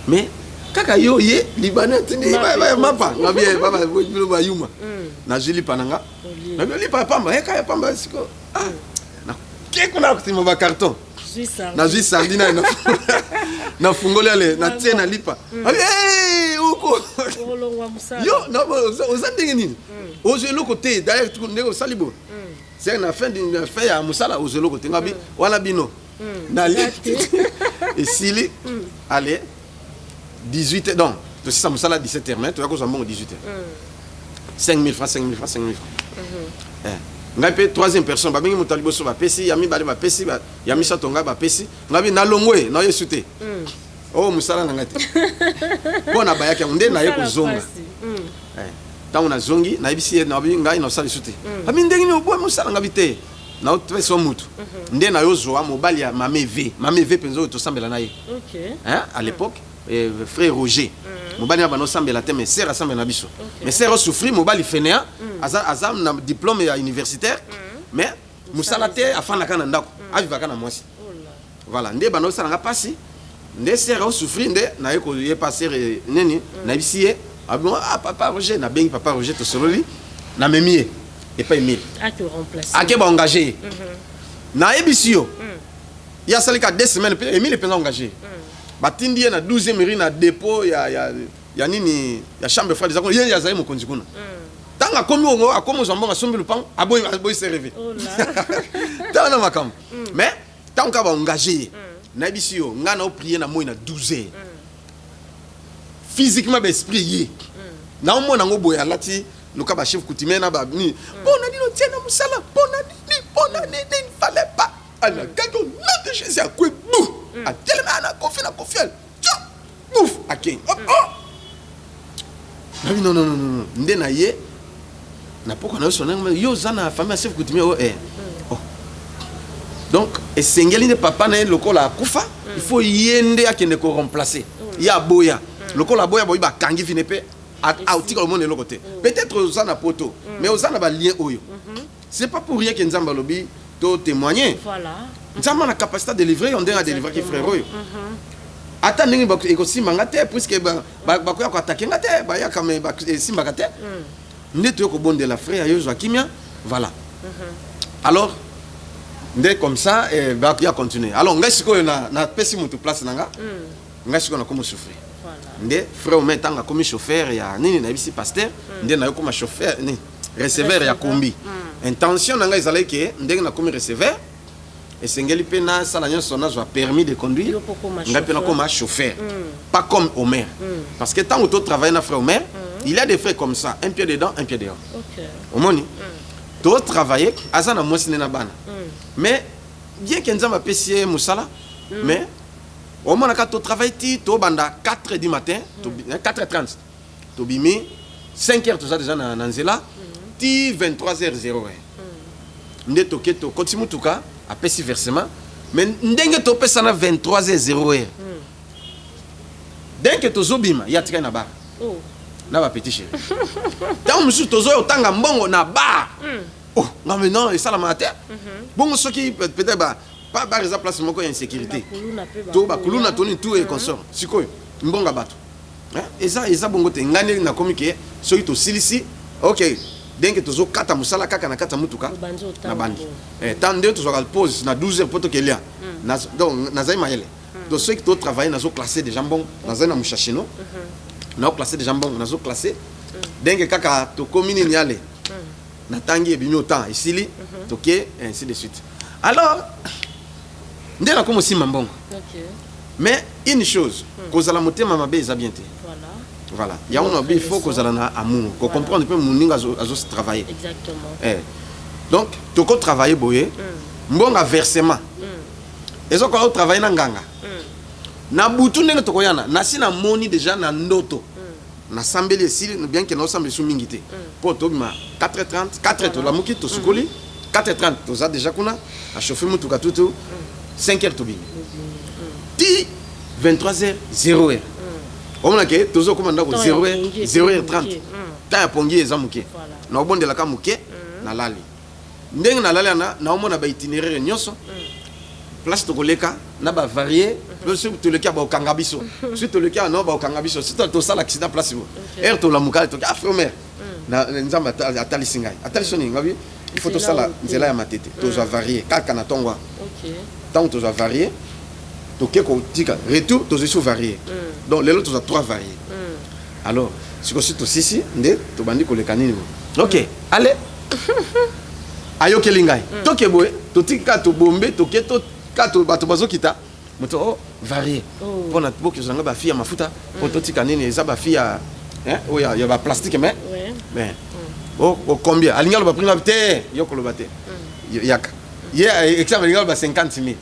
mais kaka yo ye libana tindi ba mapa ngabie baba bilo ba yuma na jili pananga na jili pamba e kaya pamba siko na keko na kutima ba carton na jui sardina na fungole ale na tie na lipa uko yo na ozandenge nini ozelo côté d'ailleurs tout ndeko salibo c'est na fin d'une fin ya musala ozelo côté ngabi wala bino na liti et sili allez 18 donc to ça me sala 17h mais tu vas cause bon 18h 5000 francs ngai pe troisième personne ba mingi mutalibo so ba pesi yami bale ba pesi yami satonga ba pesi ngabi na longwe na yesute oh musala na ngati pona ba yake nde na ye kuzonga tangu na zongi na ibisi na bi ngai na sala sute ami ndenge ni obo musala ngabi te na otwe so mutu nde na yozo mobali ya mameve penzo to sambela na ye à l'époque frère Roger mobali na bano sambela te mais sera sambela na biso mais sera souffrir mobali fenea azam na diplôme ya universitaire mais musala te afana kana ndako aviva kana mwasi voilà nde bano sala nga pasi nde sera souffrir nde na yeko ye passer neni na bisiye papa Roger na bengi papa Roger to sololi na memie et pas Emile à te remplacer à ba engagé na ebisio ya salika 2 semaines Emile peut engagé batindi na 12e mairie na dépôt ya nini ya chambre frère des accords ye ya zaye mokonzi kuna tanga komi ongo akomo zambonga sombi lupang aboy se rêver oh là tanga makam mais tant ka ba engagé na bisio ngana o prier na moi na 12h physiquement ba esprit ye na mo na ngo boya lati luka ba chef coutumier na ba ni bona dino tiena musala bona ni fallait pas alors quand on a de Jésus à quoi bou a tellement na confiance bouf akin non nde na ye na poko na sona yo zana famille chef coutumier donc esengeli ne papa na lokola kufa il faut yende akende ko remplacer ya boya lokola boya boy ba kangi finepe a outika le monde de l'autre côté peut-être aux ana poto mais aux ana ba lien oyo c'est pas pour rien que nzamba lobi to témoigner voilà nzamba na capacité de livrer on a délivrer qui frère oyo ata ndingi ba ekosimba ngate puisque ba ko ya ko attaquer ngate ba ya kame ba simba ngate ndeto ko bonde la frère yo Joachimia voilà alors ndé comme ça et ba ya continuer alors ngai siko na pesi mutu place nanga ngai siko na comme souffrir ndé frère omen tanga comme chauffeur ya nini na bisi pasteur ndé na yo comme chauffeur ni receveur ya kombi intention nanga ezalaki ke ndenge na comme receveur et sengeli pena sala nyonso na a permis de conduire ngai pena comme chauffeur pas comme Omer parce que tant que tu travailles na frère Omer il y a des frères comme ça un pied dedans un pied dehors omoni tu travailler azana mosine na bana mais bien que nzamba pesier musala mais au moment où tu travailles, tu banda 4h du matin, 4h30, tu bimi 5h tu as déjà dans Nzela, ti 23h01 nde toke to koti mutuka apesi versement mais ndenge topesa na 23h01 dès que tozobima ya tika na bar na ba petit chéri tant musu tozo otanga mbongo na bar oh non mais non et ça la matin bon ce qui peut-être pas par exemple place moko ya insécurité to ba kuluna toni tout et consort sikoyo mbonga bato eza bongo te ngane na komike soki to silisi OK dès que tozo kata musala kaka na kata mutuka na bandi tant de tozo ka pause na 12h poto kelia donc nazai mayele donc ceux qui to travailler nazo classer des jambons nazai na mushashino na classer des jambons nazo classer dès que kaka to komini nyale na tangi e bimi autant isili toke ainsi de suite alors ndé na comme aussi mambongo OK mais une chose kozala motema mabe eza bien te voilà il y a il faut kozala na amour ko comprendre peu moninga azo travailler exactement donc toko travailler boye mbonga versement ezo ko travailler na nganga na butu ndenge toko yana na sina moni déjà na ndoto na sambeli esili bien que na sambeli sumingité pour tobima 4h30 4h to la muki to sukoli 4h30 toza déjà kuna a chauffer mutuka tutu 5h tobimi ti 23h01 on a que tozo komanda ko 0h30 ta ya pongi eza muke na obondela ka muke na lali ndenge na lali na omona ba itinéraire nyonso place to koleka na ba varier surtout to le cas ba okangabiso surtout le cas non ba okangabiso surtout to sala accident place er to la muka to frère na nzamba atali singai atali soni ngabi il faut to sala nzela ya matete to za varier kaka na tongwa OK tant to za varier to keko tika retour to zo varier donc les autres ont 3 variés alors si ko surtout sisi nde to bandi koleka nini OK allez ayo kelingai to keboe to tika to bombe to keto kato bato bazokita moto oh varié pona boki zanga ba fille mafuta poto tika nini eza ba fille oh ya ba plastique mais oh combien alinga lo ba prix te yo ko lo bate yaka ye exemple alinga lo ba 50000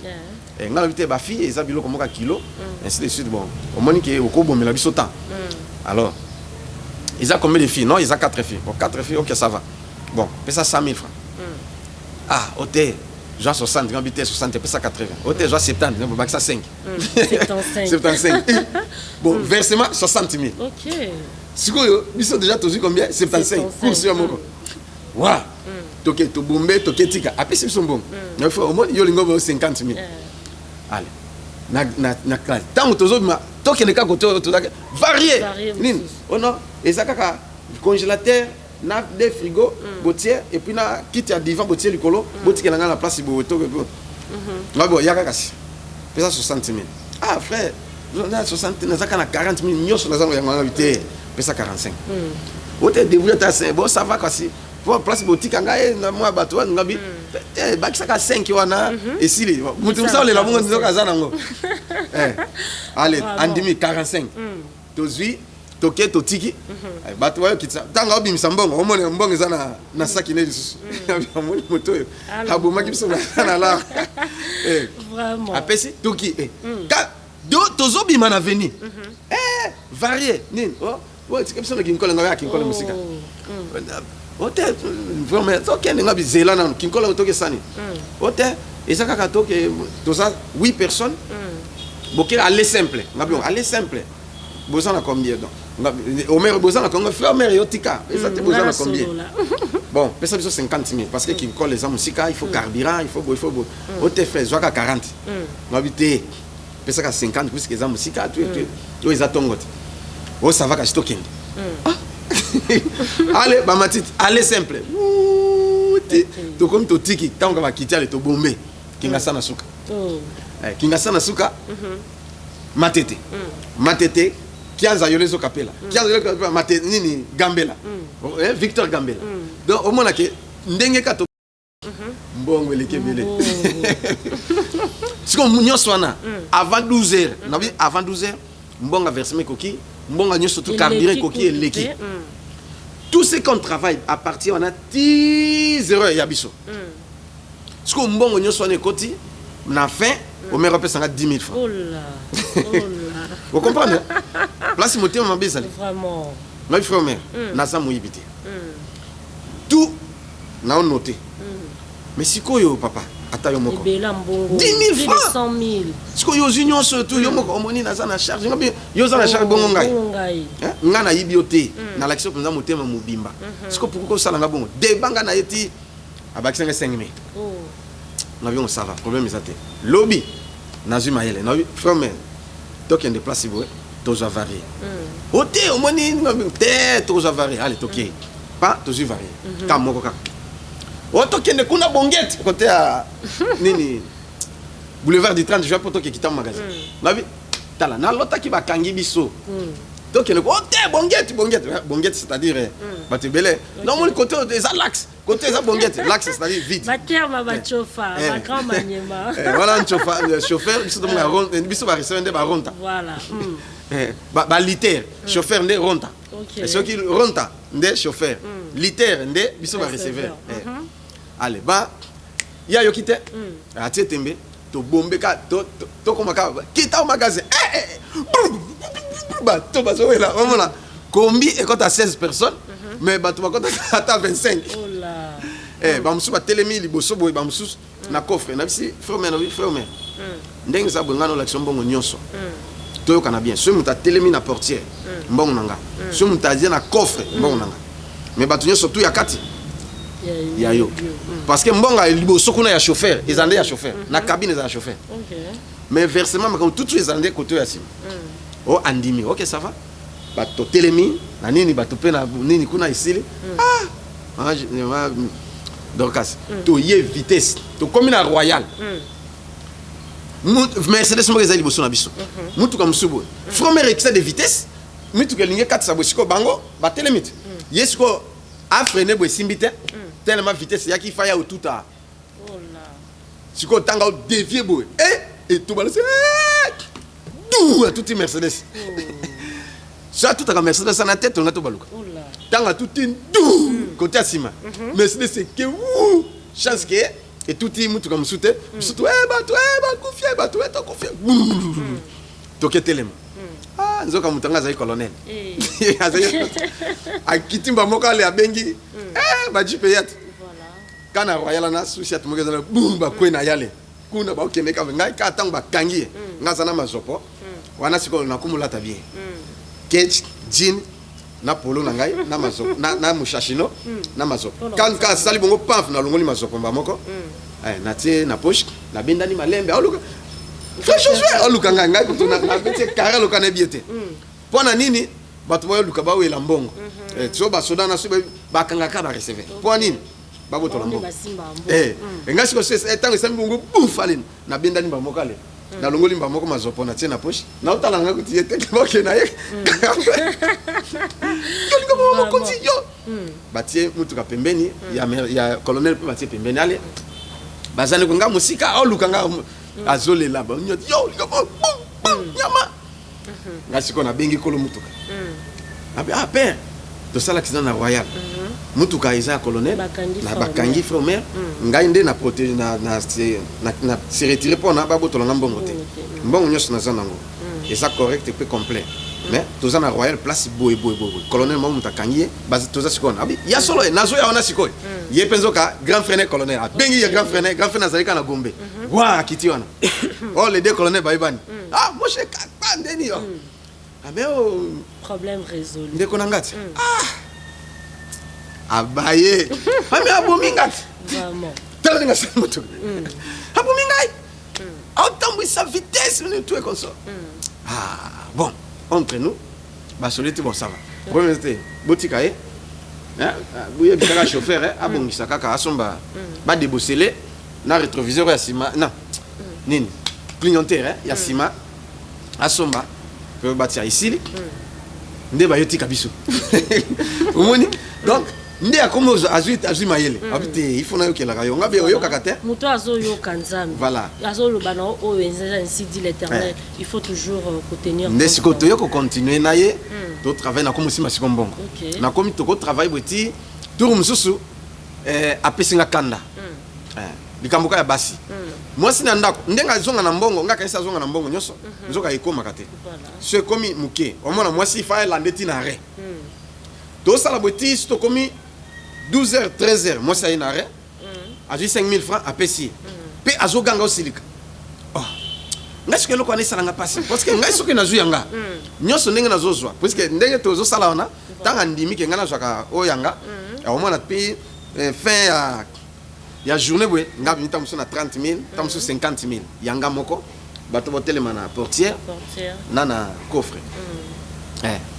ngala bite ba fille eza biloko moka kilo ainsi de suite bon au moins que au ko bomela biso temps alors ils ont combien de filles non ils ont 4 filles bon 4 filles OK ça va bon pesa 100,000 francs ah hôtel genre 60, quand habité 60, ça 80. Hôtel genre 70, on va ça 5. 75. Bon, versement 60 000. OK. Si ils sont déjà tous combien 75. Cours sur mon. Waouh. Toké to bombe, toké tika. Après c'est son bon. Il faut au moins yo lingo 50 000. Allez. Na classe. Tant que ma toké le cas to varié. Nin. Oh non, et ça kaka congélateur na des frigos botier et puis na quitte à divan botier likolo botier na la place boto nga bo yaka kasi pesa 60 000 ah frère na 60 na zaka na 40 000 nyoso na zango ya ngana vite pesa 45 ote débrouiller ta c'est bon ça va kasi pour place boutique nga na moi bato ngabi bakisa ka 5 wana et si les mutum ça le la mongo nzoka zanango allez andimi 45 tozui toke to tiki bato wayo kitsa tanga obimisa mbongo omone mbongo eza na saki ne lisusu amoni moto yo abomaki biso na la vraiment apesi toki ka do tozobima na veni varié nin oh tika biso na kinkola ngawa kinkola musika hôtel vraiment toke nga bizela na kinkola toke sani hôtel eza kaka toke toza 8 personnes boke aller simple ngabi aller simple bozana combien donc au maire bozana quand frère maire yotika ça te bozana combien bon pesa biso 50 000 parce que qui colle les musika il faut carburant il faut au te fait zoaka 40 ngabité pesa ka 50 puisque les musika tu les atongote oh ça va ka stockend allez ba matite allez simple to comme to tiki tant que va quitter le to bomber kinga sana suka kinga sana suka matete matete Kianza yolezo kapela Kianza yolezo kapela mate nini Gambela Victor Gambela donc au moins que ndenge kato mbongo lekebele siko nyonso wana avant 12h nabi avant 12h mbonga versement koki mbonga nyonso tout carburant koki eleki tout ce qu'on travaille à partir on a 10 heures ya biso siko mbongo nyonso wana koti na fin au maire pesa 10 000 francs. Oh là. Oh là. Vous comprenez? Place moté ma bezali. Vraiment. Ma frère mère, na sa moyibité. Tout na noté mais sikoyo papa ata yo moko 10 000 francs 100 000 sikoyo union surtout yo moko omoni naza na charge ngabi yo za na charge bongo ngai nga na yibiote na l'action penza motema mobimba siko pourquoi ça nga bongo de banga na yeti abakisanga 5 000 ngabi on ça va problème ezate lobby nazu mayele na frère men donc en déplacer boy tozo varié oté omoni ngabi te tozo varié allez toké pas tozo varié ka moko ka oto kende kuna bongette côté à nini boulevard du 30 juin pour toké kita magasin ngabi tala na lota ki bakangi biso donc kende oté bongette c'est-à-dire baté belé non mon côté des l'axe côté ça bongette l'axe c'est-à-dire vide bater ma bachofa ma grand maniema voilà un chauffeur biso to nga ronda biso ba recevoir ba ronda voilà ba liter chauffeur ndé ronda et ceux qui ronda ndé chauffeur liter ndé biso ba receveur allez ba ya yo kité atie tembe to bombe ka to komaka kita au magasin ba to bazo là vraiment là combi et quand à 16 personnes mais ba to ba quand à 25 oh là ba musu ba telemi liboso boy ba musu na coffre na bisi frère mère ndenge za bongano l'action bongo nyonso to kana bien ce muta telemi na portière mbongo nanga ce muta dia na coffre mbongo nanga mais ba to nyonso tout ya kati ya yo parce que mbonga liboso kuna ya chauffeur ezande ya chauffeur na cabine za chauffeur mais versement mais comme tout ezande côté ya sim oh andimi OK ça va ba to telemi na nini ba to pe na nini kuna isili donc to ye vitesse to comme na royal Mercedes mo ezali liboso na biso mutu ka musubo fromere excès de vitesse mutu ke linge 4 sabosiko bango ba telemi yesko a freiner bo simbite tellement vitesse yaki faya au tout à oh là siko tanga dévier bo et tout balance dou tout est Mercedes ça tout à Mercedes na tête on a tout baluka oh là tanga tout dou côté asima Mercedes c'est que chance que et tout est mutu comme soute surtout ba confier ba to confier to ketelema nzoka mutanga za colonel a kitimba mokale abengi ba jipe yat voilà kana royal na sushi atmoke za bumba kwena yale kuna ba okene ka ngai ka tanga kangi ngaza na mazopo wana siko na kumula tabie ketch jean na polo na ngai na mazopo na mushashino na mazopo kan ka sali bongo paf na longoli mazopo ba moko na tie na poche na bendani malembe aluka fais luka nganga kutuna na bete kara luka na biete pona nini batu boyo luka bawe la mbongo so ba soda na so ba kanga ka ba recevoir pona nini babo to la mbongo ngasi ko se tango sambi bongo bufalin na bendani ba mokale na longoli ba moko mazopo na tie na poche na utala ngaka kuti yete ke na ye ko mo continue batie mutu ka pembeni ya colonel pe batie pembeni ale bazane ko nga musika au luka nga azole là ba yo nyama ngasi ko na bengi kolo mutuka père to sala kizana na royal mutuka isa colonel na bakangi fromère ngai nde na protéger na se retirer pour na ba boto na mbongo te mbongo nyos na zanango et ça correct et peu complet mais toza na royal place boy colonel mo mutakangi base toza sikona abi ya solo nazo ya ona sikoy ye penzo ka grand frère colonel bengi ya grand frère nazalika na Gombe wa kiti wana oh les deux colonels baibani moi je pas ndeni yo mais problème résolu ndeko na ngati abaye mais abomi ngati vraiment tala nga sama to abomi ngai autant sa vitesse tout est comme ça bon entre nous ba solite bon ça va premier c'était botika bouye bitaka chauffeur abongisa kaka asomba ba débosseler na rétroviseur ya sima non nini clignoteur ya sima asomba pe batia ici nde ba yotika biso omoni donc nde akomo azui mayele abite il faut na yokela kayo ngabe yo kakate muto azo yo kanzami voilà azo lo bano o enza ainsi dit l'Éternel il faut toujours contenir nde sikoto yo ko continuer na ye to travail na komo sima sikombongo na komi to ko travail boti tour mususu apesinga kanda likambuka ya basi moi sina ndako ndenga zonga na mbongo ngaka isa zonga na mbongo nyoso nzoka ikoma kate ce komi muke omona moi si fa la ndeti na re to sala boti to komi 12h 13h moi ça y n'arrêt a dit 5000 francs à Pessi pe azo ganga osilika oh ngai que le connaît ça nga passer parce que ngai soki na zuyanga nyoso ndenge na zozwa parce que ndenge tozo sala ona tanga ndimi ke ngana zwaka oyanga au moins na pe fin ya journée boy nga binita muso na 30 000 tamso 50 000 yanga moko bato botelema na portière na coffre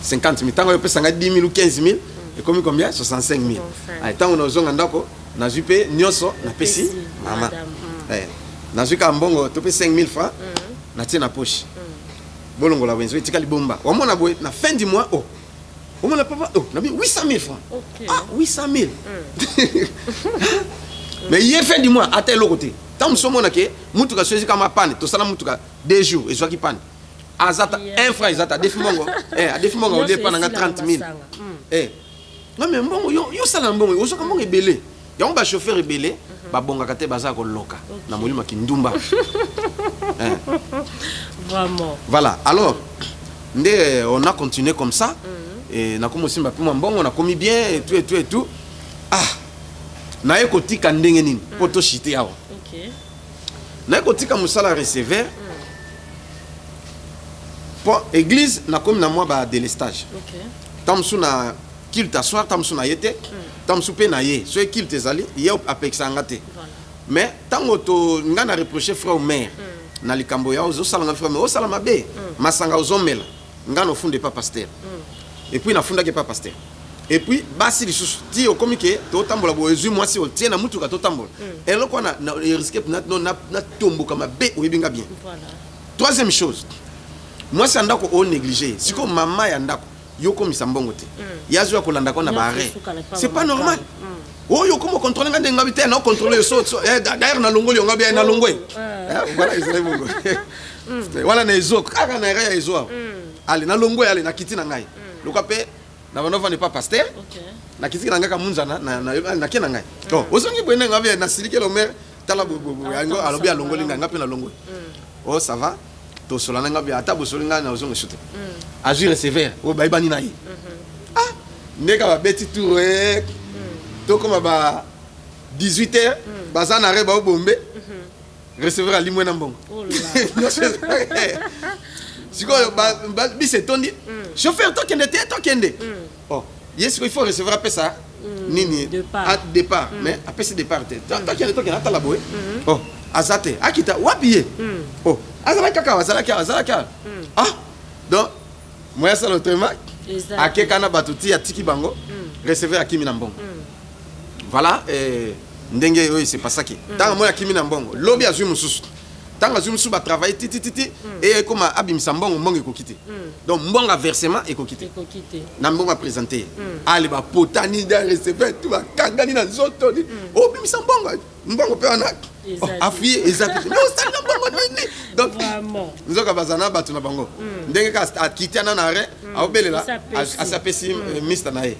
50 000 tango pesa nga 10 000 ou 15 000 et comme combien 65 000 tango na zonga ndako na jupe nyoso na pesi mama na zuka mbongo to pe 5 000 francs na tia na poche bolongo la wenzo etika libomba omona boy na fin du mois omona papa na bi 800 000 francs ah 800 000 mais hier fin du mois à tel côté tant nous sommes que mutuka choisi comme panne to sala mutuka 2 jours et soit qui panne azata 1 franc azata défi mongo a défi mongo au départ na 30 000 non mais mbongo yo sala mbongo yo soka mbongo ebele ya on ba chauffeur ebele ba bonga kate baza ko loka na molima kindumba vraiment voilà alors on a continué comme ça et na comme aussi mba puma mbongo na commis bien et tout ah na ekotika ndenge nini poto chite yawa OK na ekotika musala receveur pour église na comme na moi ba délestage OK tamsu na kilte soir tamsu na yete tamsu pe na ye so kilte zali ye apexa ngate mais tango to ngana reprocher frère mère na likambo ya ozo sala nga frère mais o sala mabe masanga ozomela ngana ofunde pas pasteur et puis na funda ke pas pasteur et puis basi lisusu ti okomi ke totambola bo ezu mwasi o tie na mutuka totambola eloko na risque na tomboka mabe oyebinga bien voilà troisième chose moi c'est ndako o négliger siko mama ya ndako yoko misambongo te yazo ko landa ko na bare c'est pas normal oh yo comment contrôler ngande ngabite na contrôler so d'ailleurs na longoli ngabe na longwe voilà ils bongo voilà na ezo kaka na ya ezo allez na longwe allez na kiti na ngai lokape na banova n'est pas pasteur na kiti na ngaka munzana na kena ngai to osongi bwene ngabe na silike lo mer tala bobo yango alobi alongoli ngape na longwe oh ça va to solana ngabe ata bosolinga na ozongo chute agir sévère o baibani na yi ah ndeka ba beti tour to comme ba 18h baza na reba bombe recevoir ali mwana mbongo oh là siko ba bi se tondi chauffeur to kende oh yes il faut recevoir pesa nini à départ mais après ce départ to kende ata la boy oh azate akita wapiye oh azala kaka ah donc moi ça l'autrement akekana batuti ya tiki bango recevoir akimi na mbongo voilà ndenge oyo c'est pas ça qui tant moi akimi na mbongo lobi azui mususu tant azui mususu ba travailler titi et comme abimisa mbongo mbongo ekokite donc mbongo versement ekokite na mbongo présenter ali ba potani da recevoir tout ba kangani na zoto obimisa mbongo pe wana afi exactement mais ça na mbongo nini donc vraiment nzoka bazana batu na bango ndenge ka akitiana na arrêt aobelela asapesi mista na ye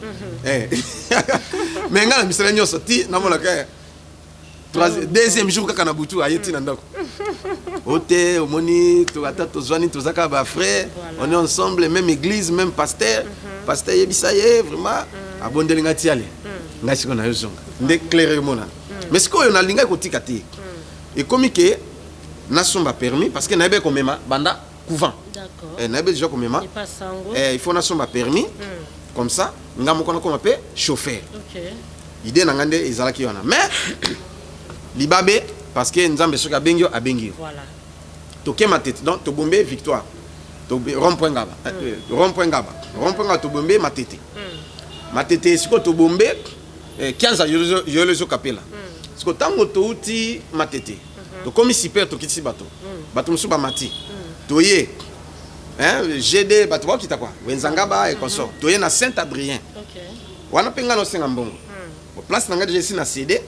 mais ngana misala nyoso ti na mona ka deuxième jour kaka na butu ayeti na ndako ote omoni to ata to zwani to zaka ba frère on est ensemble même église même pasteur yebisa ye vraiment abondeli ngati ale ngasi kona yozonga nde clair mona mais ce qu'on a linga kotika te et comme que nasomba permis parce que nabe komema banda couvent d'accord et nabe déjà komema il faut nasomba permis comme ça ngamo kona ko mape chauffeur OK idée na ngande ezalaki wana mais libabe parce que nzambe soka bengio abengio voilà to kema tete donc to bombe victoire to rond-point ngaba to bombe matete siko to bombe 15 yolozo kapela siko tango to uti matete to komi super to kitisi bato musu ba mati to ye GD bato ba kita kwa wenzangaba et consort to ye na Saint-Adrien OK wana penga no senga mbongo place na ngade na CD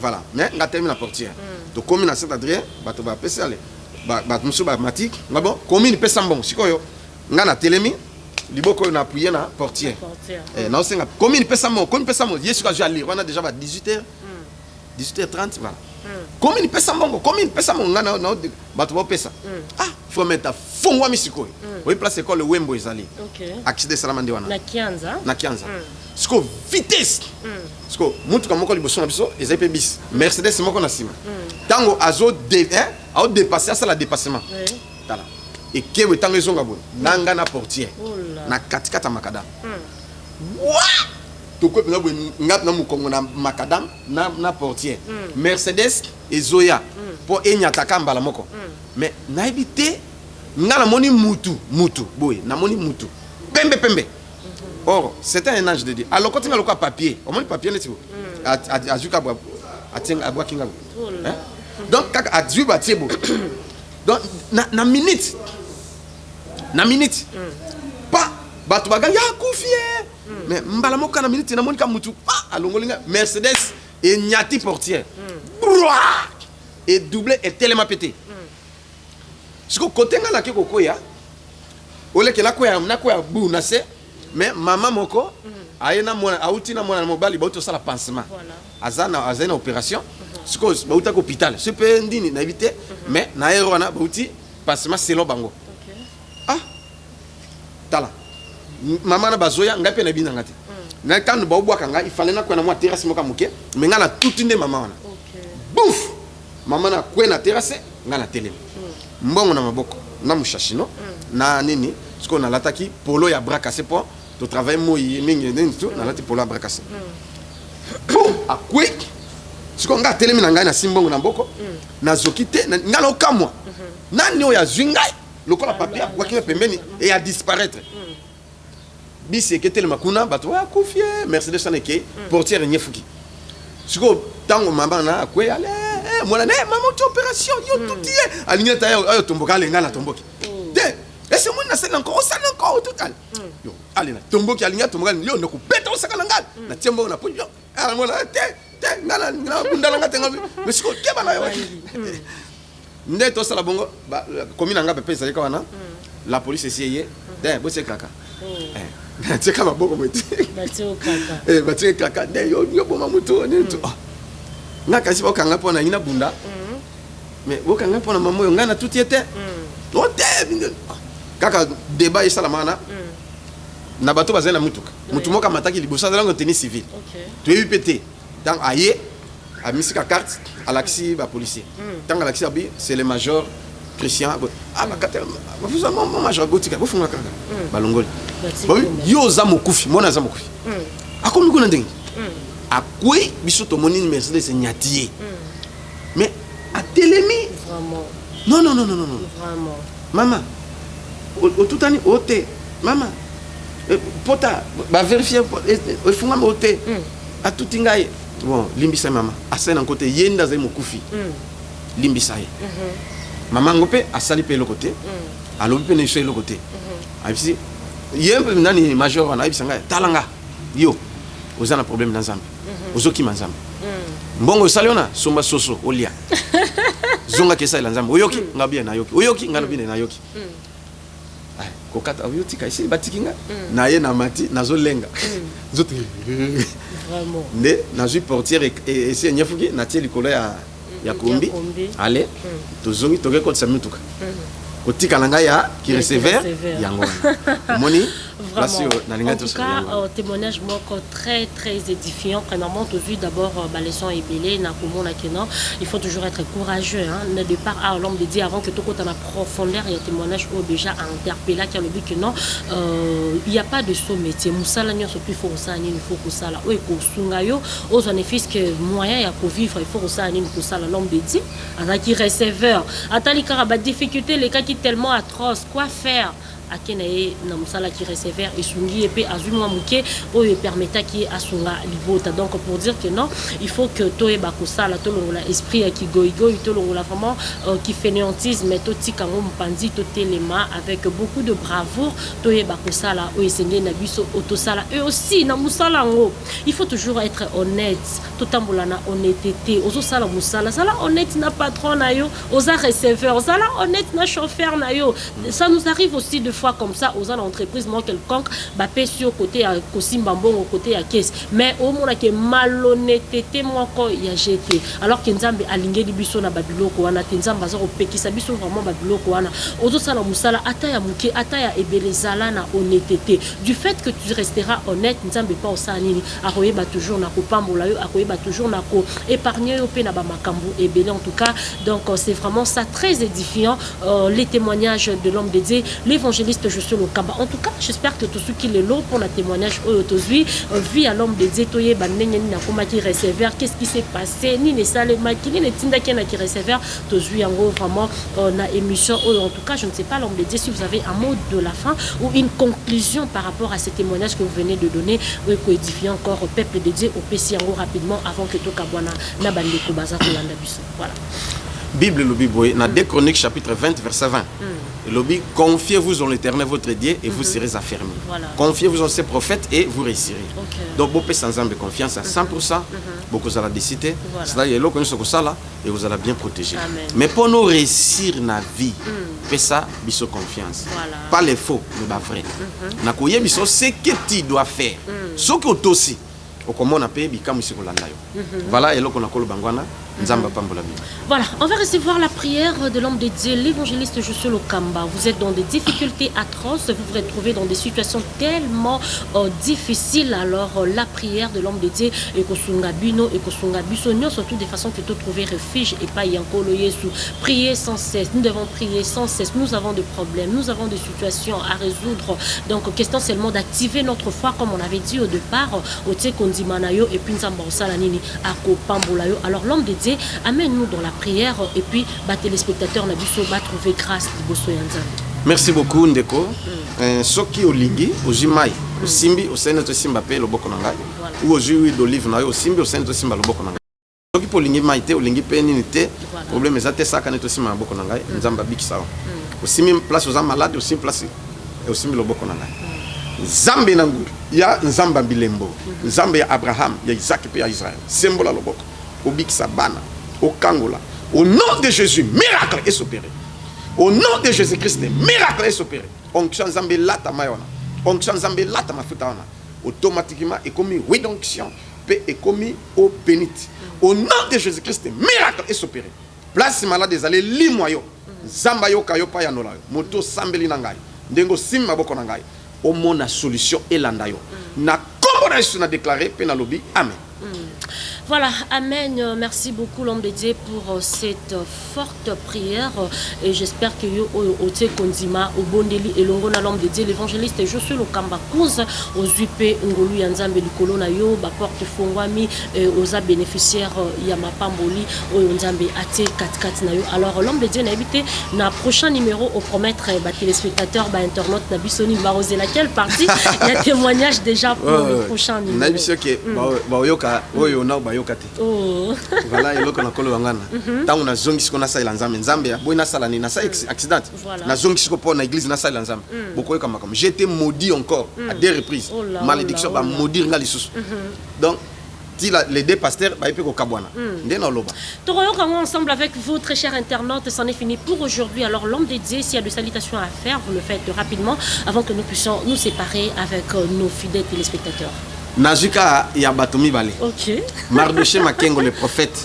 voilà mais nga termine la portière to komi na Saint-Adrien bato ba pesa ale bato musu ba mati ngabo komi ni pesa mbongo sikoyo nga na telemi liboko na appuyer na portière na osenga komi ni pesa mbongo yesu ka jali wana déjà ba 18h30 voilà komi ni pesa mbongo nga na bato ba pesa ah faut mettre fongwa misiko oui place école Wembo ezali accident salamande wana na Kianza siko vitesse siko mutu ka moko liboso na biso ezali pe bis Mercedes moko na sima tango azo dépasser ça la dépassement tala et kewe tango ezonga bon nanga na portière na katikata makadam wa to ko na ngap na mukongo na makadam na portière Mercedes ezoya pour enyata kambala moko mais na éviter ngala moni mutu boy na moni mutu pembe or c'était un ange de Dieu alors quand il a le papier au moins papier n'est-ce pas azuka bois atenga bois kinga donc kaka azuba tiebo donc na minute pas batu baga ya kufie mais mbala moka na minute na moni ka mutu alongolinga Mercedes et nyati portière et doublé et tellement pété ce que côté ngala ke kokoya ole ke na koya bu na se mais maman moko ayena mona auti na mona mobali ba sala pansement azana opération ce que ba uta ko hôpital ce peut ndini na éviter mais na ero na ba uti pansement selon bango tala maman na bazoya ngape na bina ngati na kanu ba ubwaka nga ifale na ko na mo terrasse moka muke mais ngala toute nde maman wana bouf maman na ko na terrasse ngala télé mbongo na maboko na mushashino na nini ce qu'on a l'attaqué polo ya bras cassé pour to travail moyi mingi nini tout na lati polo ya bras cassé a quoi ce qu'on a télé na ngai na simbongo na mboko na zokite ngala okamwa nani o ya zwingai lokola papier kwa kinga pembeni et a disparaître bisi ke télé makuna bato wa kufie Mercedes saneke portière nyefuki ce qu'on tango mamba na quoi allez mwana ne maman tu opération yo tout tie alinga ta yo tomboka lenga na tomboki de ese mwana na sala encore total yo alina tomboki alinga tomboka yo ndoko beta osaka langa na tiembo na ponyo ala mwana te ngala bundala ngate ngabi mais siko keba na yo nde to sala bongo commune nga pepe sali kawana la police essayé de bosse kaka c'est kama boko moti batio kaka de yo boma muto ne to nga kasi bokanga pona ina bunda mais bokanga pona mamo yo ngana tout était ote kaka débat isala mana na bato bazena mutuka mutu moka mataki libosa za lango tennis civil tu es UPT dans aye a misika carte à l'axi ba policier tant à l'axi abi c'est le major Christian ba kata vous avez mon major gotika bo funga kaka balongoli yo za mokufi mona za mokufi akomi kuna ndenge akwe biso to moni Mercedes nyatié mais à télémi vraiment non vraiment maman au tout ani oté maman pota ba vérifier il faut ngam oté a tout ngai bon limbisa maman asena côté yenda za mokufi limbisa ye maman ngopé asali pe le côté alobi pe ne chez le côté abisi yembe nani major wana abisa ngai talanga yo ozana problème na nzambe ozoki manzambe mbongo saliona somba soso olia zonga kesa ila nzambe oyoki ngabia na yoki oyoki ngalobine na yoki ay kokata oyoti kaisi batikinga na ye na mati nazolenga zote vraiment ne na ju portière et c'est nyafuki na tie likolo ya kombi allez tozongi toke ko tsamituka kotika nanga ya qui receveur yango moni vraiment en tout cas témoignage très très édifiant premièrement tu vu d'abord leçon ébélé na komona kena il faut toujours être courageux hein ne départ à l'homme de dire avant que tout côté en profondeur il y a témoignage au déjà interpellé qui a le but que non il y a pas de saut métier musala nyo so plus faut ça ni il faut que ça là o ko sunga yo aux bénéfices que moyen ya pour vivre il faut ça ni pour ça l'homme de dit avec qui receveur atali karaba difficulté les cas qui tellement atroce quoi faire akenaye na musala qui receveur et sungi epé azumwa muke o e permetta qui asunga libota donc pour dire que non il faut que toé bakosala to longola esprit qui goigo to longola vraiment qui fainéantisme mais to tikango mpanzi to telema avec beaucoup de bravoure toé bakosala o esengé na biso otosala et aussi na musala ngo il faut toujours être honnête to tambola na honnêteté ozo sala musala sala honnête na patron na yo oza receveur sala honnête na chauffeur na yo ça nous arrive aussi de fois comme ça aux entreprises moi quelconque ba pesi au côté à kosimba mbongo au côté à caisse mais au mona que malhonnêteté moko ya jeté alors que nzambe alingeli biso na babiloko wana te nzambe azo kopekisa biso vraiment babiloko wana ozo sala musala ata ya muke ata ya ebelezala na honnêteté du fait que tu resteras honnête nzambe pas osala nini akoyeba toujours na kopambola yo akoyeba toujours na ko épargner yo pe na ba makambo ebele en tout cas donc c'est vraiment ça très édifiant les témoignages de l'homme de Dieu l'évangéliste Josué Lokamba en tout cas j'espère que tout ce qui est là pour le témoignage aujourd'hui vie à l'homme de Dieu toye banenye na koma ki recevoir qu'est-ce qui s'est passé ni ne sale makini ne tinda ki na ki recevoir tozui yango vraiment na émission en tout cas je ne sais pas l'homme de Dieu si vous avez un mot de la fin ou une conclusion par rapport à ce témoignage que vous venez de donner ou édifier encore au peuple de Dieu au PC rapidement avant que tout kabwana na bandeko baza kolanda biso voilà. Bible le Bible na 2 Chroniques chapitre 20 verset 20. Le Bible confiez-vous en l'Éternel votre Dieu et vous serez affermis. Voilà. Confiez-vous en ses prophètes et vous réussirez. Okay. Donc vous pouvez sans âme confiance à 100%. Beaucoup vous allez décider. C'est-à-dire que vous allez ça là et vous allez bien protéger. Amen. Mais pour nous réussir dans la vie, faites ça biso confiance. Voilà. Pas les faux, mais pas vrai. Na koye biso ce que tu dois faire. Ce que tu aussi. Comment on appelle bikam ici ko landa yo. Voilà et là qu'on a kolo bangwana. Voilà, on va recevoir la prière de l'homme de Dieu, l'évangéliste Josué Lokamba. Vous êtes dans des difficultés atroces, vous vous retrouvez dans des situations tellement difficiles. Alors la prière de l'homme de Dieu et kosunga bino et kosunga bisonio surtout des façons que tu trouver refuge et pas yankolo yesu. Prier sans cesse, nous devons prier sans cesse. Nous avons des problèmes, nous avons des situations à résoudre. Donc question seulement d'activer notre foi comme on avait dit au départ au tse kondimanayo et puis nzamba osala nini akopambolayo. Alors l'homme de Dieu amène-nous dans la prière et puis les téléspectateurs na biso va trouver grâce liboso ya nzambe. Merci beaucoup Ndeko. Soki olingi ojimai osimbi osene to simba pe loboko na ngai ou ojuwi d'olive na yo osimbi osene to simba loboko na ngai. Soki po lingi maite olingi pe nini te problème ezate saka ne to simba loboko na ngai nzamba bikisa o. Osimi place oza malade osimi place et osimbi loboko na ngai. Nzambe na nguru ya nzamba bilembo nzambe ya Abraham ya Isaac pe ya Israël sembola loboko obikisa bana au Kangola au nom de Jésus miracle est opéré au nom de Jésus-Christ miracle est opéré onction nzambe lata mayona onction nzambe lata mafuta wana automatiquement est commis rédemption peut est commis au bénite au nom de Jésus-Christ miracle est opéré place malade des allées limoyo nzamba yo kayo pa ya nola moto sambeli na ngai ndengo simma boko na ngai au mona solution elanda yo na kombo na Yesu na déclarer pe na lobi amen. Voilà, amen. Merci beaucoup l'homme de Dieu pour cette forte prière et j'espère que yo ote konzima obondeli elongona l'homme de Dieu l'évangéliste Josué Lokamba Kuza aux UP ngolu ya nzambe likolo na yo ba porte fongwami aux bénéficiaires ya mapamboli oyo nzambe ate katikati na yo. Alors l'homme de Dieu na habité na prochain numéro au promettre ba téléspectateurs ba internautes na bisoni ba oser laquelle partie il y a témoignage déjà pour le prochain numéro. Na biso ke ba yoka oyo na yokate. Oh. Voilà eloko na kolo wangana. Tangu na zongi siko na sala nzambe nzambe ya boy na sala ni na sa accident. Na zongi siko pour na église na sala nzambe. Boko yoka makam. J'ai été maudit encore à 2 reprises. Malédiction ba maudire nga lisusu. Donc les deux pasteurs ba ipe ko kabwana. Ndena loba. Toroyoka ensemble avec vous très chers internautes, c'en est fini pour aujourd'hui. Alors l'homme de Dieu, s'il y a de salutations à faire, vous le faites rapidement avant que nous puissions nous séparer avec nos fidèles téléspectateurs. Nazuka ya batomi balé. OK. Mardoché Makengo les prophètes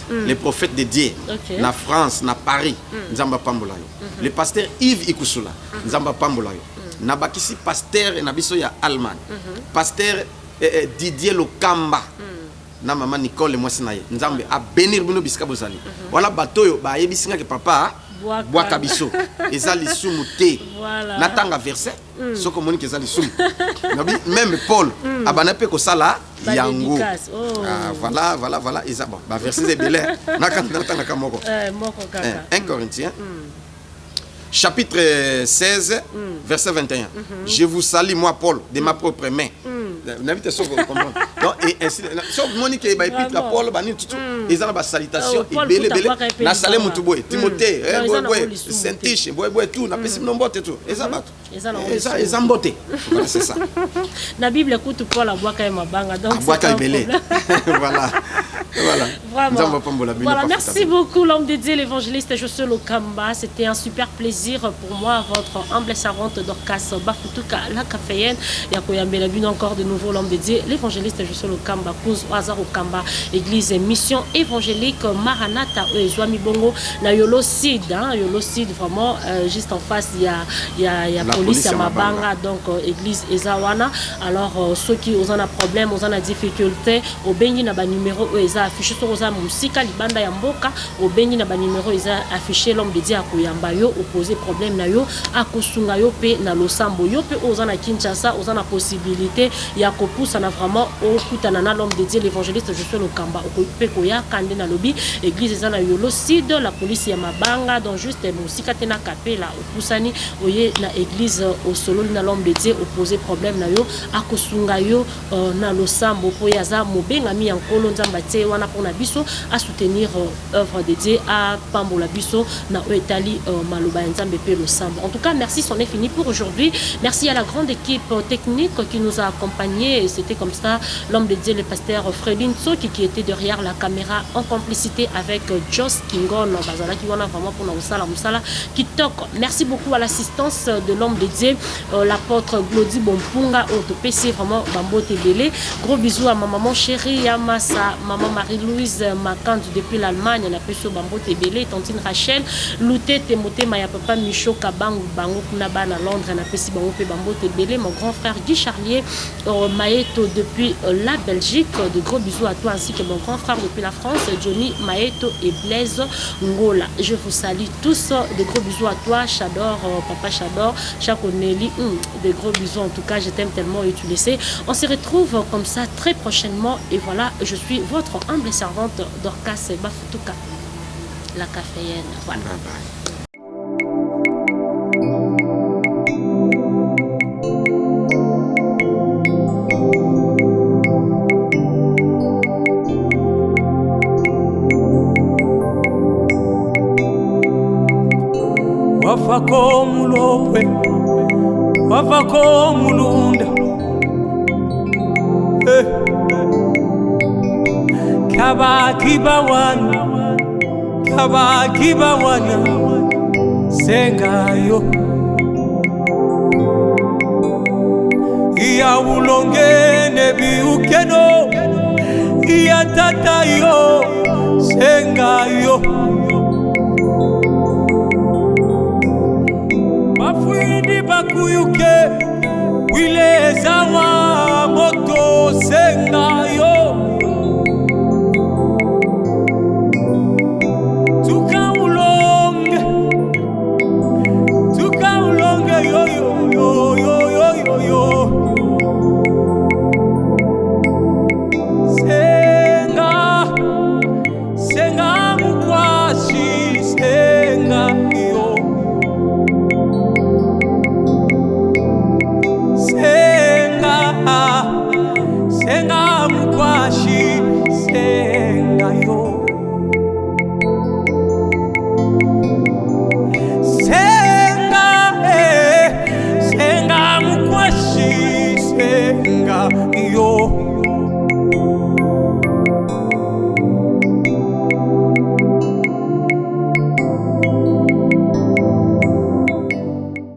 de Dieu. Okay. Na France, na Paris, Nzamba Pambolayo. Le pasteur Yves Ikusula, Nzamba Pambolayo. Na bakisi pasteur na biso ya Allemagne. Pasteur Didier Lokamba. Na maman Nicole moi sinaye. Nzambe a bénir bino biska bozali. Wana batoyo ba yebisinga ke papa Boaka biso ezali sumu te natanga verset soko moni ke ezali sumu même Paul abana pe ko sala yango voilà eza bon ba verset belé natanga kamoko 1 Corinthiens chapitre 16 verset 21 je vous salue moi Paul de ma propre main n'invite ça comprendre donc et ainsi sauf monique ba épître la Paul bani tout ils ont ba salutation et belé na salé mutuboy Timothée Saint-Tiche boy tout na pesi nombote tout eza mbote voilà c'est ça na Bible écoute Paul abwaka mabanga donc abwaka belé voilà Voilà. Voilà, merci beaucoup l'homme de Dieu, l'évangéliste Josué Lokamba. C'était un super plaisir pour moi, votre humble servante Dorcas Bafutuka, la caféenne. Yakoyambela Bino encore de nouveau l'homme de Dieu, l'évangéliste Josué Lokamba, Kouz Oazar Okamba, église mission évangélique Maranatha, Zwami Bongo, na Yolo Sid, Yolo Sid, vraiment, juste en face, il y a police à Mabanga, donc église Ezawana. Alors, ceux qui ont un problème, ont une difficulté, au Bengi na ba numéro eza affiché sur Oza Musika, Libanda Yamboka, au Bengi na ba numéro eza affiché l'homme de Dieu à Koyamba yo, opposé problème na yo, à Kosunga yo pe na Losambo yo pe Oza na Kinshasa, Oza na possibilité, ya Kopousa na vraiment au Kutanana l'homme de Dieu, l'évangéliste Josué Lokamba, au pe Koya, Kande na Lobi, église eza na Yolo Sid, la police ya Mabanga, donc juste Musika tena Kapela, au Poussani, oye na église au solo na l'homme de Dieu, opposé problème na yo, à Kosunga yo, na Losambo, po yaza mobenga mi en kolo nzamba te wana pona biso à soutenir œuvre de Dieu à pambola biso na etali maloba nzambe pe Losambo. En tout cas, merci, c'en est fini pour aujourd'hui. Merci à la grande équipe technique qui nous a accompagnés. C'était comme ça l'homme de Dieu, le pasteur Fredin Tsoki qui était derrière la caméra en complicité avec Joss Kingon bazala qui wana vraiment pour na musala qui toque. Merci beaucoup à l'assistance de l'homme de Dieu, l'apôtre Glody Bompunga au PC vraiment Bambo Tebele. Gros bisous à ma maman chérie, à maman Marie-Louise Macande depuis l'Allemagne, la peso Bambo Tebele, tantine Rachel, Louté Temote Maya Papa Micho Kabang Bango Kunaba à Londres, na pesi Bango Pe Bambo Tebele, mon grand frère Guy Charlier Maëto depuis la Belgique. De gros bisous à toi ainsi que mon grand frère depuis la France, Johnny Maëto et Blaise Ngola. Je vous salue tous. De gros bisous à toi, Chador, Papa Chador, Chakoneli. De gros bisous en tout cas, je t'aime tellement et tu le sais. On se retrouve comme ça très prochainement. Et voilà, je suis votre humble servante Dorcas Bafutuka, la caféenne. Voilà. Bye bye. Wafako mulopwe, wafako mulunda, Kabaki bawana, sengayo. Iya ulongene biukeno, iya tatayo, sengayo. Bafuindi bakuyuke, wile zawa moto sengayo. Senga mukwashi